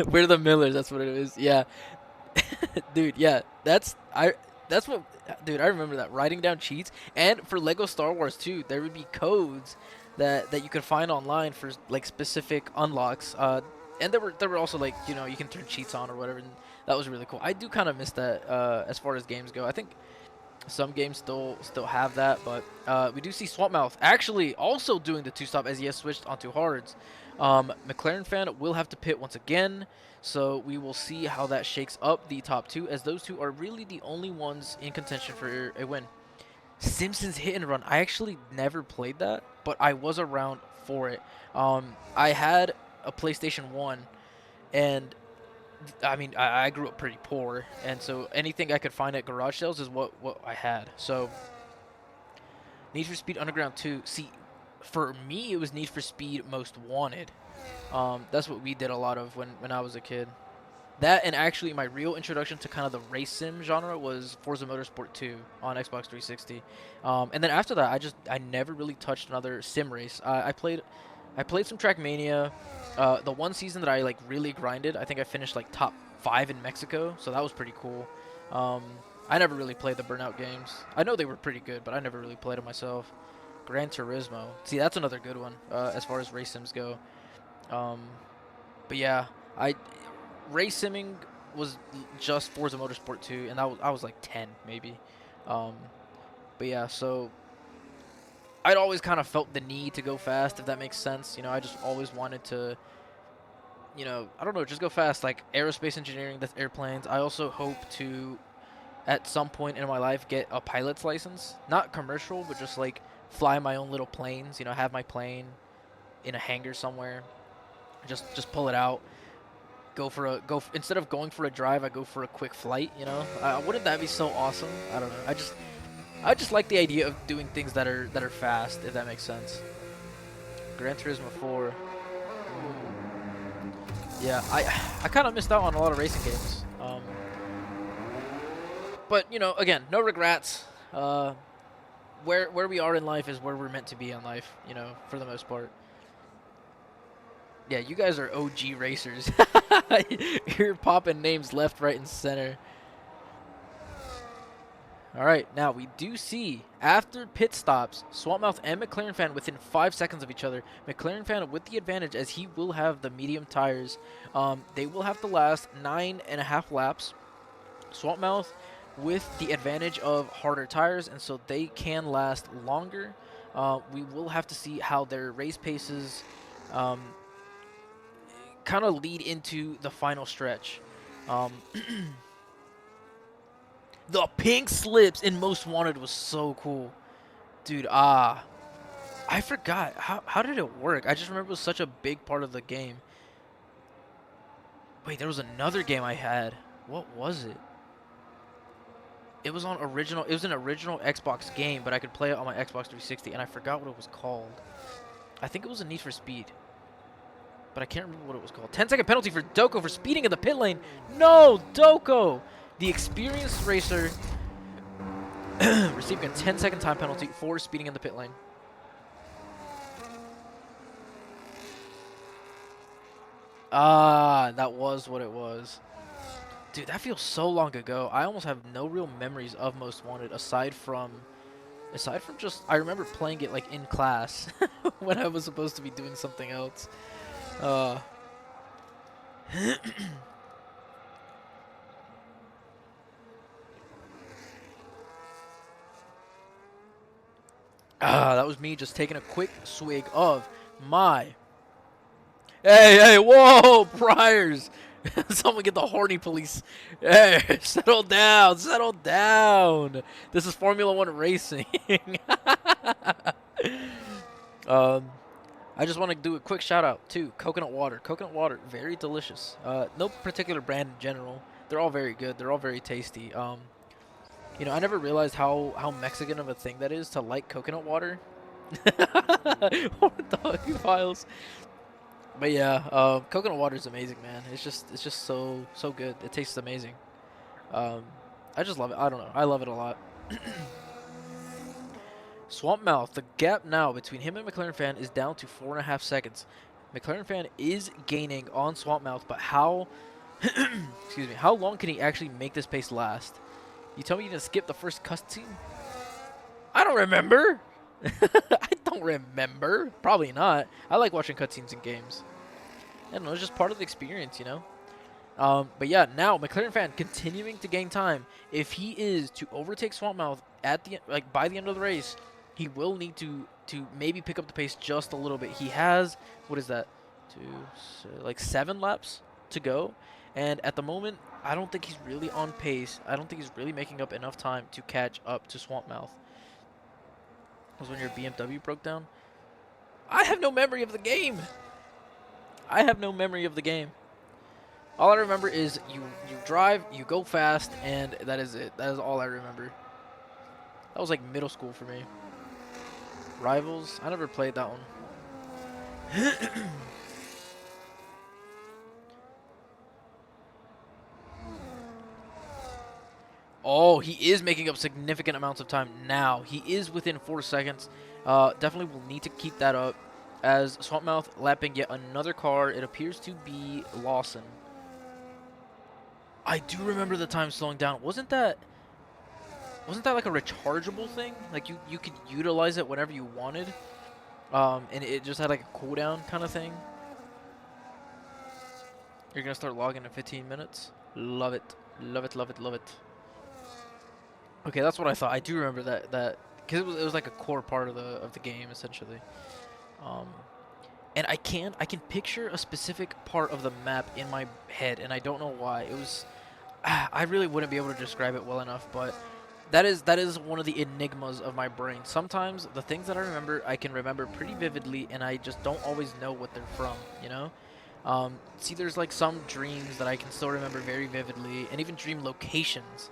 We're the Millers. That's what it is. Yeah, dude. Yeah, That's what, dude. I remember that writing down cheats, and for Lego Star Wars too, there would be codes that you could find online for like specific unlocks. And there were also like, you know, you can turn cheats on or whatever, and that was really cool. I do kind of miss that as far as games go. I think some games still have that, but we do see Swampmouth actually also doing the two-stop as he has switched onto hards. McLaren fan will have to pit once again, so we will see how that shakes up the top two, as those two are really the only ones in contention for a win. Simpsons Hit and Run. I actually never played that, but I was around for it. I had a PlayStation 1, and I mean, I grew up pretty poor, and so anything I could find at garage sales is what I had. So, Need for Speed Underground 2. See, for me, it was Need for Speed Most Wanted. That's what we did a lot of when I was a kid. That, and actually my real introduction to kind of the race sim genre was Forza Motorsport 2 on Xbox 360. And then after that, I never really touched another sim race. I played some Trackmania. The one season that I like really grinded, I think I finished like top 5 in Mexico, so that was pretty cool. I never really played the Burnout games. I know they were pretty good, but I never really played them myself. Gran Turismo. See, that's another good one as far as race sims go. But yeah, race simming was just Forza Motorsport 2, and I was like 10 maybe. But yeah, so I'd always kind of felt the need to go fast, if that makes sense. You know, I just always wanted to, you know, I don't know, just go fast. Like aerospace engineering, that's airplanes. I also hope to, at some point in my life, get a pilot's license. Not commercial, but just like fly my own little planes. You know, have my plane in a hangar somewhere. Just pull it out. Instead of going for a drive, I go for a quick flight. You know, wouldn't that be so awesome? I don't know. I just like the idea of doing things that are fast, if that makes sense. Gran Turismo 4. Yeah, I kind of missed out on a lot of racing games. But you know, again, no regrets. Where we are in life is where we're meant to be in life. You know, for the most part. Yeah, you guys are OG racers. You're popping names left, right, and center. All right, now we do see after pit stops, Swampmouth and McLaren Fan within 5 seconds of each other. McLaren Fan with the advantage as he will have the medium tires. They will have to last 9.5 laps. Swampmouth with the advantage of harder tires, and so they can last longer. We will have to see how their race paces kind of lead into the final stretch. The pink slips in Most Wanted was so cool. Dude, I forgot. How did it work? I just remember it was such a big part of the game. Wait, there was another game I had. What was it? It was on original. It was an original Xbox game, but I could play it on my Xbox 360, and I forgot what it was called. I think it was a Need for Speed, but I can't remember what it was called. 10-second penalty for Doko for speeding in the pit lane. No, Doko, the experienced racer, receiving a 10-second time penalty for speeding in the pit lane. Ah, that was what it was. Dude, that feels so long ago. I almost have no real memories of Most Wanted aside from just I remember playing it like in class when I was supposed to be doing something else. That was me just taking a quick swig of my. Hey, whoa, Briars! Someone get the horny police. Hey, settle down, settle down. This is Formula One racing. I just want to do a quick shout out to coconut water. Coconut water, very delicious. No particular brand in general. They're all very good. They're all very tasty. You know, I never realized how Mexican of a thing that is to like coconut water. What the fuck, files? But yeah, coconut water is amazing, man. It's just so good. It tastes amazing. I just love it. I don't know. I love it a lot. Swampmouth, the gap now between him and McLaren Fan is down to 4.5 seconds. McLaren Fan is gaining on Swampmouth, but how excuse me, how long can he actually make this pace last? You tell me you didn't skip the first cutscene? I don't remember. I don't remember. Probably not. I like watching cutscenes in games. I don't know, it's just part of the experience, you know? But yeah, now McLaren Fan continuing to gain time. If he is to overtake Swampmouth at the by the end of the race, he will need to maybe pick up the pace just a little bit. He has, what is that? Like 7 laps to go. And at the moment, I don't think he's really on pace. I don't think he's really making up enough time to catch up to Swampmouth. Was when your BMW broke down? I have no memory of the game. I have no memory of the game. All I remember is you drive, you go fast, and that is it. That is all I remember. That was like middle school for me. Rivals? I never played that one. Oh, he is making up significant amounts of time now. He is within 4 seconds. Definitely will need to keep that up. As Swampmouth lapping yet another car. It appears to be Lawson. I do remember the time slowing down. Wasn't that like a rechargeable thing? Like you could utilize it whenever you wanted. And it just had like a cooldown kind of thing. You're gonna start logging in 15 minutes. Love it. Love it, love it, love it. Okay, that's what I thought. I do remember that because it was like a core part of the game essentially. And I can picture a specific part of the map in my head, and I don't know why. It was I really wouldn't be able to describe it well enough, but that is one of the enigmas of my brain. Sometimes the things that I remember, I can remember pretty vividly, and I just don't always know what they're from, you know? See, there's like some dreams that I can still remember very vividly, and even dream locations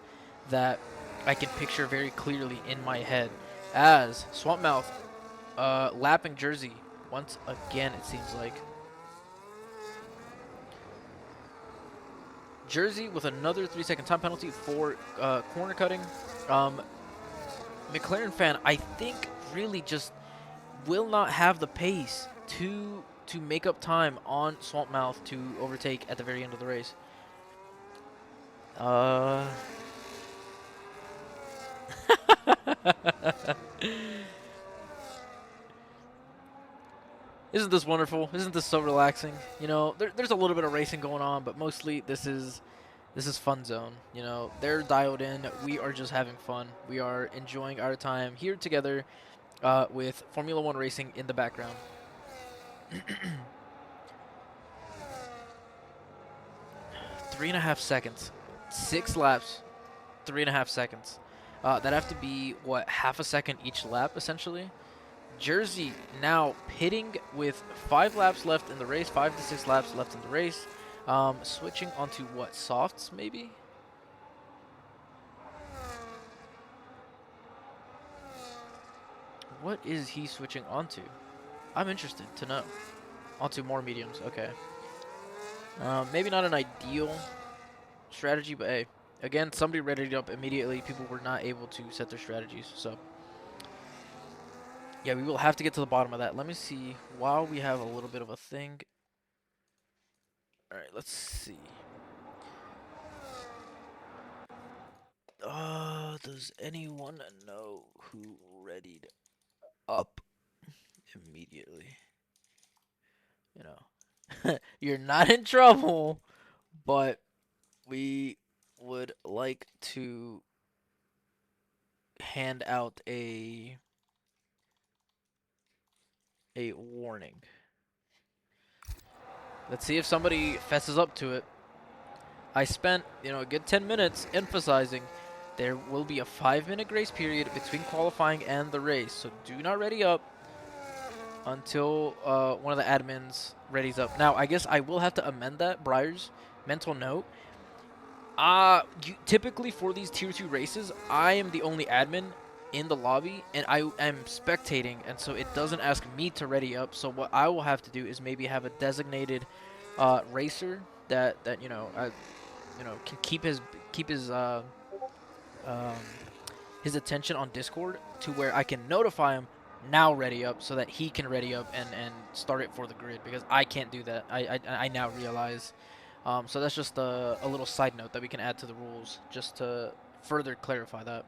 that I can picture very clearly in my head. As Swampmouth lapping Jersey once again, it seems like. Jersey with another 3-second time penalty for corner cutting. McLaren Fan, I think, really just will not have the pace to to make up time on Swamp Mouth to overtake at the very end of the race. Isn't this wonderful? Isn't this so relaxing? You know, there's a little bit of racing going on, but mostly this is fun zone. You know, they're dialed in. We are just having fun. We are enjoying our time here together with Formula One racing in the background. 3.5 seconds. 6 laps. 3.5 seconds. That have to be, what, half a second each lap, essentially? Jersey now pitting with 5 laps left in the race, 5 to 6 laps left in the race. Switching onto what, softs maybe? What is he switching onto? I'm interested to know. Onto more mediums, okay. Maybe not an ideal strategy, but hey, again, somebody readied up immediately. People were not able to set their strategies, so yeah, we will have to get to the bottom of that. Let me see, while we have a little bit of a thing. Alright, let's see. Does anyone know who readied up immediately? You know, you're not in trouble, but we would like to hand out a warning. Let's see if somebody fesses up to it. I spent, a good 10 minutes emphasizing there will be a 5-minute grace period between qualifying and the race, so do not ready up until one of the admins readies up. Now, I guess I will have to amend that, Briar's mental note. Typically for these Tier 2 races, I am the only admin in the lobby, and I am spectating, and so it doesn't ask me to ready up. So what I will have to do is maybe have a designated racer that can keep his attention on Discord to where I can notify him now ready up so that he can ready up and start it for the grid, because I can't do that. I now realize. So that's just a little side note that we can add to the rules just to further clarify that.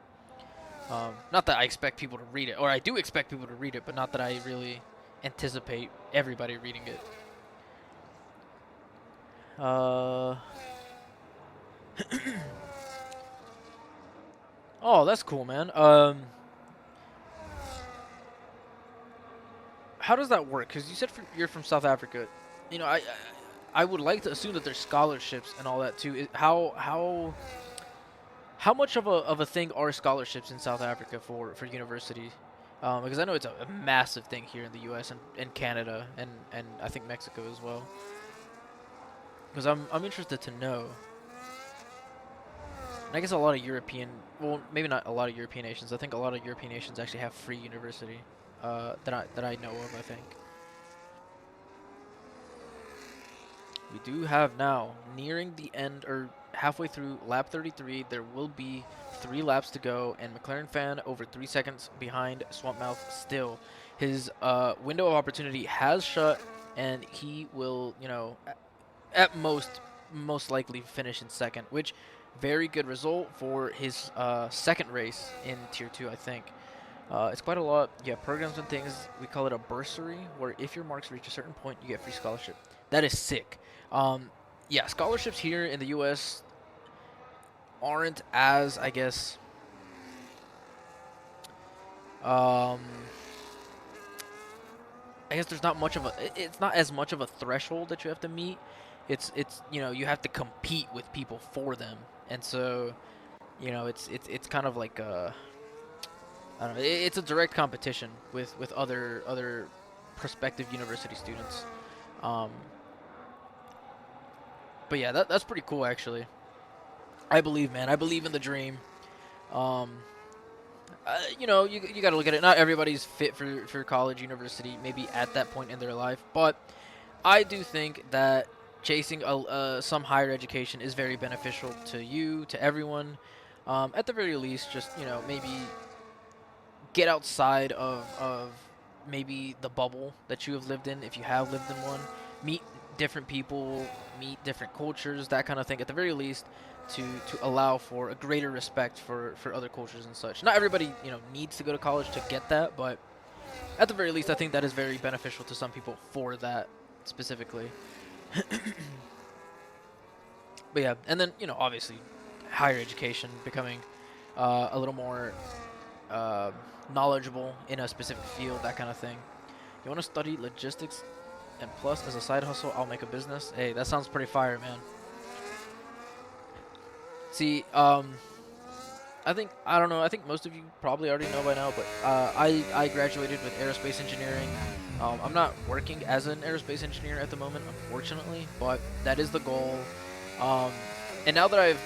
Not that I expect people to read it, or I do expect people to read it, but not that I really anticipate everybody reading it. Oh, that's cool, man. How does that work? Because you said you're from South Africa. I would like to assume that there's scholarships and all that too. How much of a thing are scholarships in South Africa for university? Because I know it's a massive thing here in the U.S. and Canada and I think Mexico as well. Because I'm interested to know. And I guess a lot of well, maybe not a lot of European nations. I think a lot of European nations actually have free university that I know of, I think. We do have now, nearing the end, or halfway through lap 33, there will be 3 laps to go, and McLaren fan over 3 seconds behind Swampmouth still. His window of opportunity has shut, and he will, at most likely finish in second, which very good result for his second race in Tier 2, I think. It's quite a lot. You have programs and things. We call it a bursary, where if your marks reach a certain point, you get free scholarship. That is sick. Yeah, scholarships here in the U.S. aren't as, I guess, there's not much of it's not as much of a threshold that you have to meet. It's you have to compete with people for them, and so it's kind of like I don't know, it's a direct competition with other prospective university students. But yeah, that's pretty cool, actually. I believe, man. I believe in the dream. You got to look at it. Not everybody's fit for college, university, maybe at that point in their life. But I do think that chasing some higher education is very beneficial to you, to everyone. At the very least, just, maybe get outside of maybe the bubble that you have lived in, if you have lived in one, meet different people, meet different cultures, that kind of thing. At the very least, to allow for a greater respect for other cultures and such. Not everybody, needs to go to college to get that, but at the very least, I think that is very beneficial to some people for that specifically. But yeah, and then obviously, higher education, becoming a little more uh, knowledgeable in a specific field, that kind of thing. You want to study logistics, and plus, as a side hustle, I'll make a business. Hey, that sounds pretty fire, man. See, I don't know. I think most of you probably already know by now, but I graduated with aerospace engineering. I'm not working as an aerospace engineer at the moment, unfortunately, but that is the goal. Um, and now that I've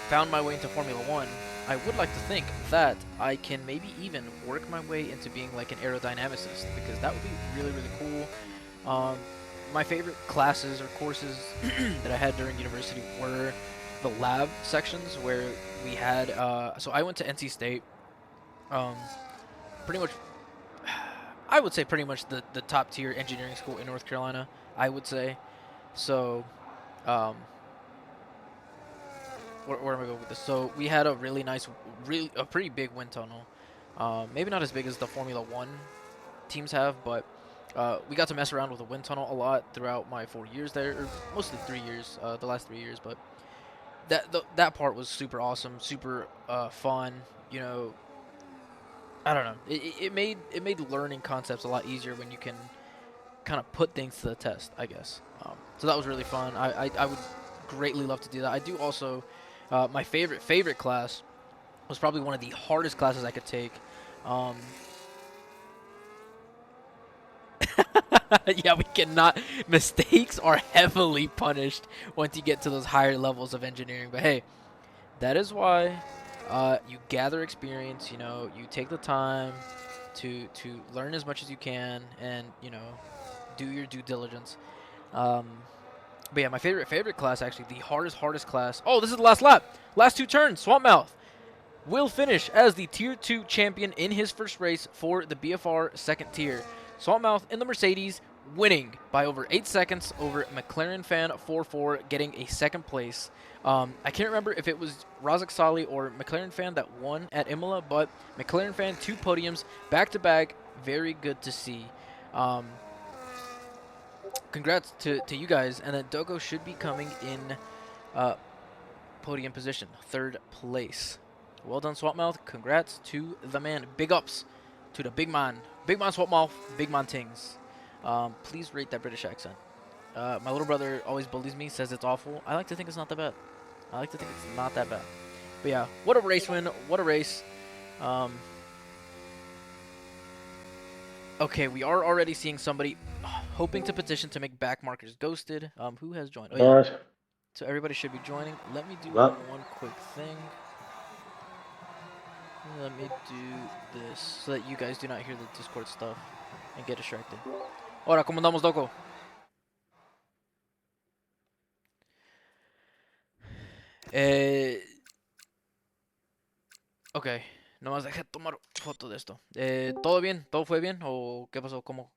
found my way into Formula One, I would like to think that I can maybe even work my way into being like an aerodynamicist, because that would be really, really cool. My favorite classes or courses that I had during university were the lab sections, where we had so I went to NC State, pretty much I would say pretty much the top tier engineering school in North Carolina, I would say. So um, where am I going with this? So we had a really nice, a pretty big wind tunnel. Maybe not as big as the Formula One teams have, but we got to mess around with the wind tunnel a lot throughout my 4 years there, or mostly 3 years, the last 3 years. But that part was super awesome, super fun. I don't know. It made learning concepts a lot easier when you can kind of put things to the test, I guess. So that was really fun. I would greatly love to do that. I do also. My favorite class was probably one of the hardest classes I could take. Um, yeah, we cannot. Mistakes are heavily punished once you get to those higher levels of engineering. But hey, that is why you gather experience. You take the time to learn as much as you can, and do your due diligence. Um, but yeah, my favorite class, actually, the hardest class. Oh, this is the last lap. Last 2 turns. Swampmouth will finish as the Tier 2 champion in his first race for the BFR second tier. Swampmouth in the Mercedes, winning by over 8 seconds over McLaren Fan 4-4, getting a second place. I can't remember if it was Razak Sali or McLaren Fan that won at Imola, but McLaren Fan 2 podiums back-to-back. Very good to see. Congrats to you guys, and then Dogo should be coming in podium position, 3rd place. Well done, Swampmouth. Congrats to the man. Big ups to the big man. Big man Swampmouth, big man things. Please rate that British accent. My little brother always bullies me, says it's awful. I like to think it's not that bad. I like to think it's not that bad. But yeah, what a race win. What a race. Okay, we are already seeing somebody hoping to petition to make back markers ghosted. Who has joined? Oh, yeah. Nice. So everybody should be joining. Let me do Well. one quick thing. Let me do this so that you guys do not hear the Discord stuff and get distracted. Ahora, ¿cómo andamos, Doco? Ok, nomás dejé tomar foto de esto. ¿Todo bien? ¿Todo fue bien? ¿O qué pasó? ¿Cómo?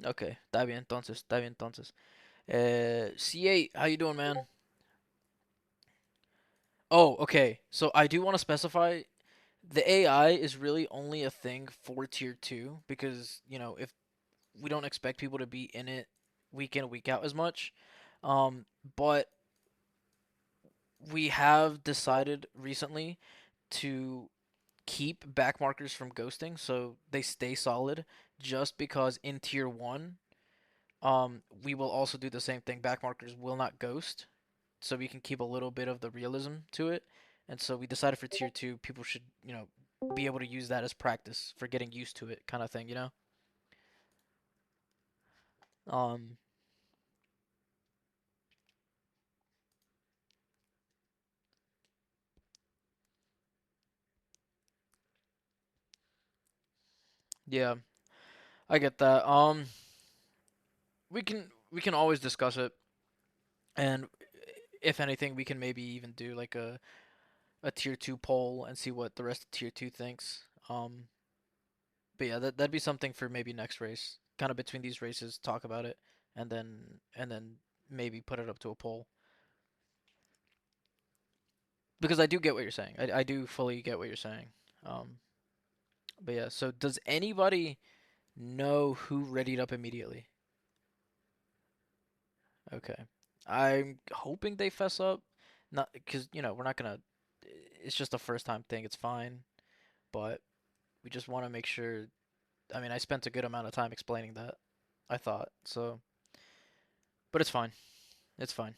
Ok, está bien entonces, C8, how you doing, man? Oh, okay. So I do want to specify the AI is really only a thing for tier 2 because, if we don't expect people to be in it week in, week out as much. But we have decided recently to keep backmarkers from ghosting so they stay solid, just because in tier 1, we will also do the same thing. Backmarkers will not ghost, so we can keep a little bit of the realism to it. And so we decided for tier 2, people should, be able to use that as practice for getting used to it, kind of thing, Um, yeah, I get that. We can always discuss it, and if anything, we can maybe even do like a tier 2 poll and see what the rest of tier 2 thinks. But yeah, that'd be something for maybe next race. Kind of between these races, talk about it, and then maybe put it up to a poll. Because I do get what you're saying. I do fully get what you're saying. Um, but yeah, so does anybody know who readied up immediately? Okay. I'm hoping they fess up. Not because, we're not gonna. It's just a first time thing. It's fine. But we just want to make sure. I mean, I spent a good amount of time explaining that. I thought so. But it's fine. It's fine.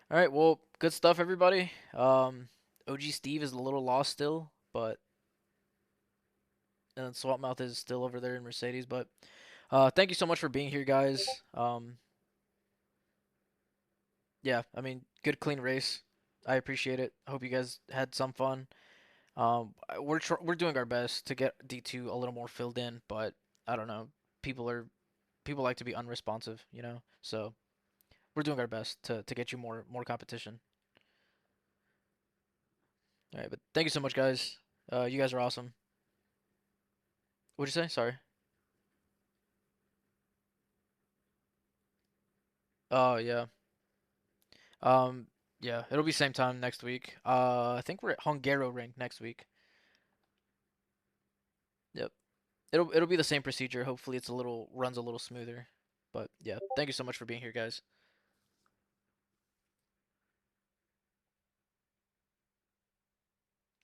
All right. Well, good stuff, everybody. OG Steve is a little lost still, but and Swapmouth is still over there in Mercedes. But thank you so much for being here, guys. Yeah, I mean, good clean race. I appreciate it. I hope you guys had some fun. We're doing our best to get D2 a little more filled in, but I don't know. People like to be unresponsive, So we're doing our best to get you more competition. All right, but thank you so much, guys. You guys are awesome. What'd you say? Sorry. Oh yeah. Um, yeah, it'll be same time next week. I think we're at Hungaroring next week. Yep. It'll be the same procedure. Hopefully it's runs a little smoother. But yeah, thank you so much for being here, guys.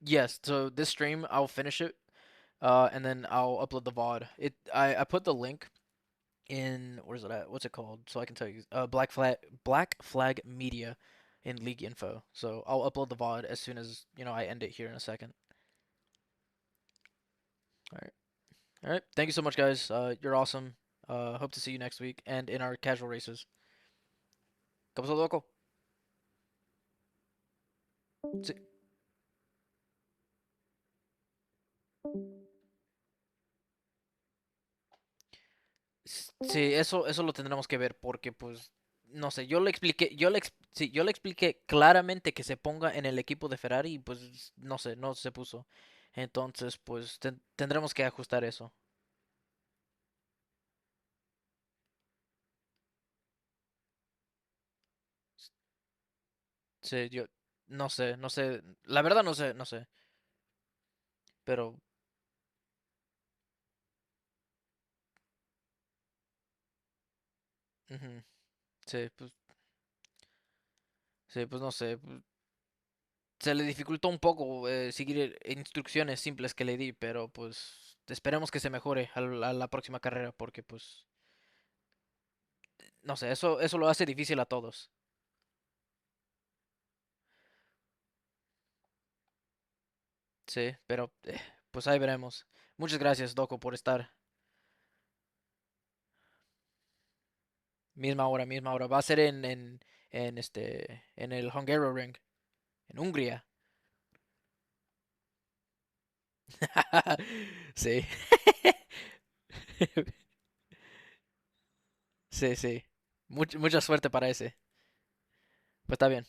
Yes, so this stream I'll finish it, and then I'll upload the VOD. I put the link in where's it at? What's it called? So I can tell you. Black Flag Media in League Info. So I'll upload the VOD as soon as, I end it here in a second. All right. All right. Thank you so much, guys. You're awesome. Hope to see you next week and in our casual races. ¿Qué pasó, loco? Sí, sí, eso lo tendremos que ver porque, pues, no sé, yo le expliqué claramente que se ponga en el equipo de Ferrari y, pues, no sé, no se puso. Entonces, pues, tendremos que ajustar eso. Sí, yo no sé, la verdad no sé, pero, ujú, sí, pues no sé, se le dificultó un poco seguir instrucciones simples que le di, pero pues esperemos que se mejore a la próxima carrera porque pues no sé, eso lo hace difícil a todos. Sí, pero pues ahí veremos. Muchas gracias, Doco, por estar. Misma hora. Va a ser en el Hungaroring, en Hungría. Sí. Sí, sí. Mucha suerte para ese. Pues está bien.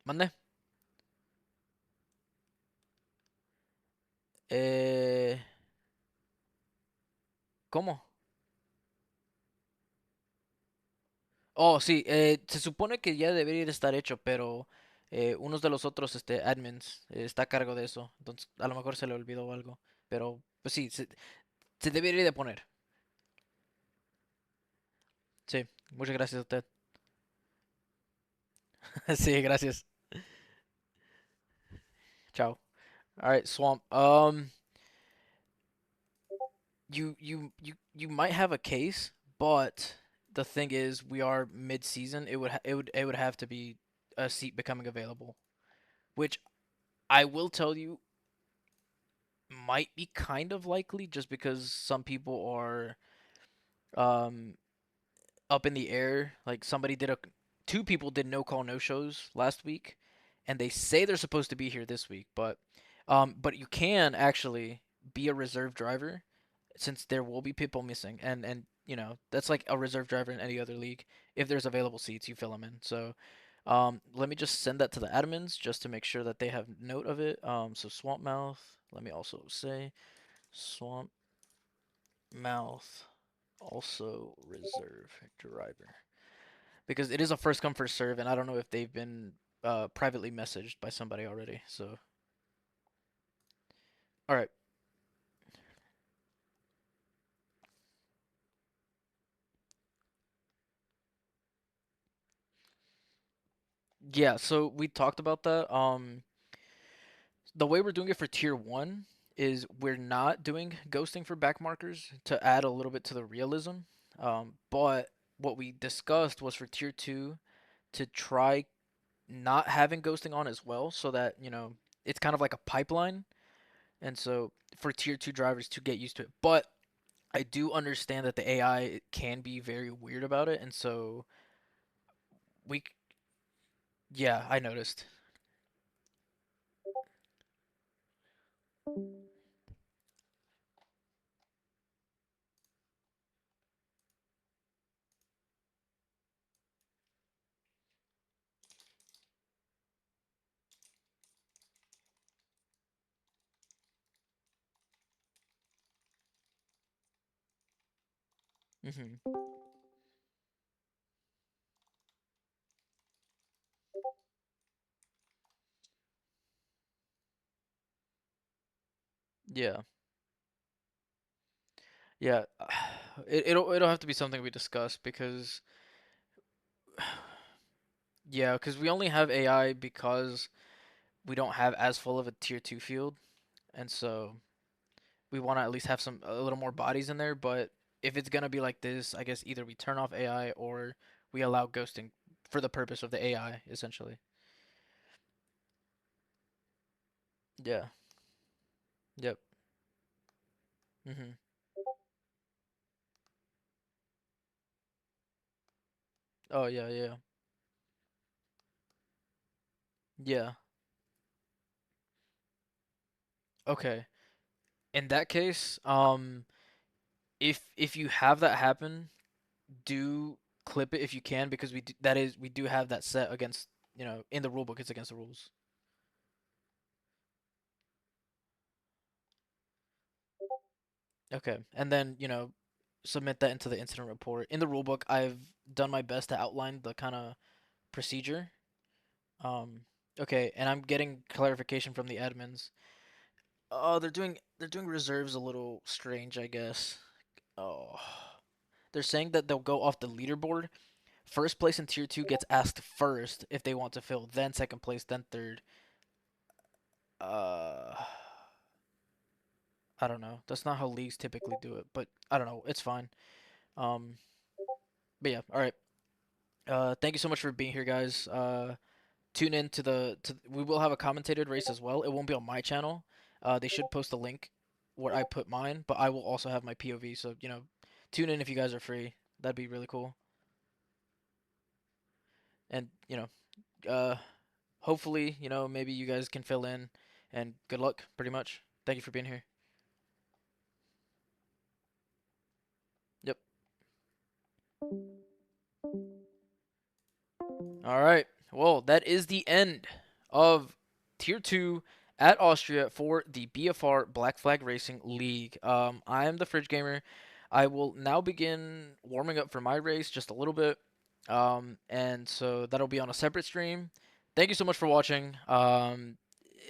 Mande. Eh, ¿Cómo? Oh, sí, se supone que ya debería de estar hecho, pero unos de los otros admins está a cargo de eso. Entonces, a lo mejor se le olvidó algo. Pero, pues sí, se debería de poner. Sí, muchas gracias a usted. Sí, gracias. Ciao. All right, Swamp. You might have a case, but the thing is, we are mid-season. It would have to be a seat becoming available, which I will tell you might be kind of likely, just because some people are um up in the air. Like two people did no call no shows last week, and they say they're supposed to be here this week, but you can actually be a reserve driver since there will be people missing, and that's like a reserve driver in any other league. If there's available seats, you fill them in. So Let me just send that to the admins just to make sure that they have note of it. So swamp mouth. Let me also say swamp mouth also reserve driver, because it is a first come first serve, and I don't know if they've been privately messaged by somebody already. So, all right. Yeah, so we talked about that. The way we're doing it for tier 1 is we're not doing ghosting for back markers to add a little bit to the realism. But what we discussed was for tier 2 to try not having ghosting on as well, so that, it's kind of like a pipeline. And so for tier 2 drivers to get used to it. But I do understand that the AI can be very weird about it, and so we yeah, I noticed. Mhm. Yeah. Yeah. It'll have to be something we discuss, because yeah, because we only have AI because we don't have as full of a tier 2 field, and so we want to at least have a little more bodies in there. But if it's gonna be like this, I guess either we turn off AI or we allow ghosting for the purpose of the AI, essentially. Yeah. Yep. Mhm. Oh yeah, yeah. Yeah. Okay. In that case, if you have that happen, do clip it if you can, because we do have that set against, in the rule book, it's against the rules. Okay. And then, submit that into the incident report. In the rule book, I've done my best to outline the kind of procedure. Um, okay, and I'm getting clarification from the admins. Oh, they're doing reserves a little strange, I guess. Oh. They're saying that they'll go off the leaderboard. First place in tier 2 gets asked first if they want to fill, then second place, then third. Uh I don't know. That's not how leagues typically do it, but I don't know. It's fine. Um but yeah, all right. Thank you so much for being here, guys. Tune in we will have a commentated race as well. It won't be on my channel. They should post a link where I put mine, but I will also have my POV, so, tune in if you guys are free. That'd be really cool. And, uh hopefully, maybe you guys can fill in, and good luck, pretty much. Thank you for being here. Yep. All right. Well, that is the end of Tier 2 at Austria for the BFR Black Flag Racing League. I am the Fridge Gamer. I will now begin warming up for my race just a little bit. And so that'll be on a separate stream. Thank you so much for watching. A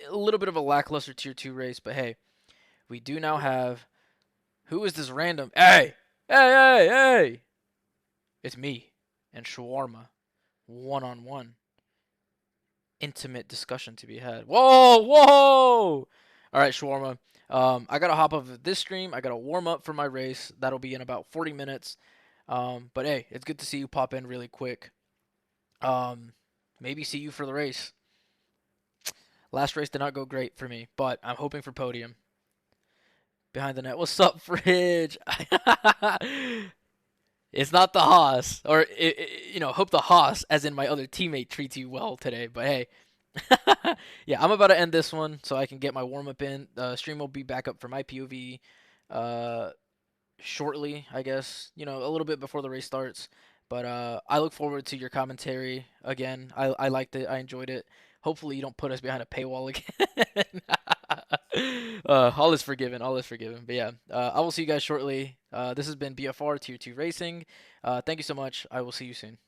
little bit of a lackluster Tier 2 race, but hey, we do now have... Who is this random? Hey! Hey, hey, hey! It's me and Shawarma. One-on-one. Intimate discussion to be had. Whoa, whoa! All right, Shawarma. I gotta hop off of this stream. I gotta warm up for my race. That'll be in about 40 minutes. But hey, it's good to see you pop in really quick. Maybe see you for the race. Last race did not go great for me, but I'm hoping for podium. Behind the net. What's up, Fridge? It's not the Haas, or hope the Haas, as in my other teammate, treats you well today. But hey, yeah, I'm about to end this one so I can get my warm up in. Stream will be back up for my POV, shortly, I guess. A little bit before the race starts. But I look forward to your commentary again. I liked it. I enjoyed it. Hopefully you don't put us behind a paywall again. All is forgiven. All is forgiven. But yeah, I will see you guys shortly. This has been BFR Tier 2 Racing. Thank you so much. I will see you soon.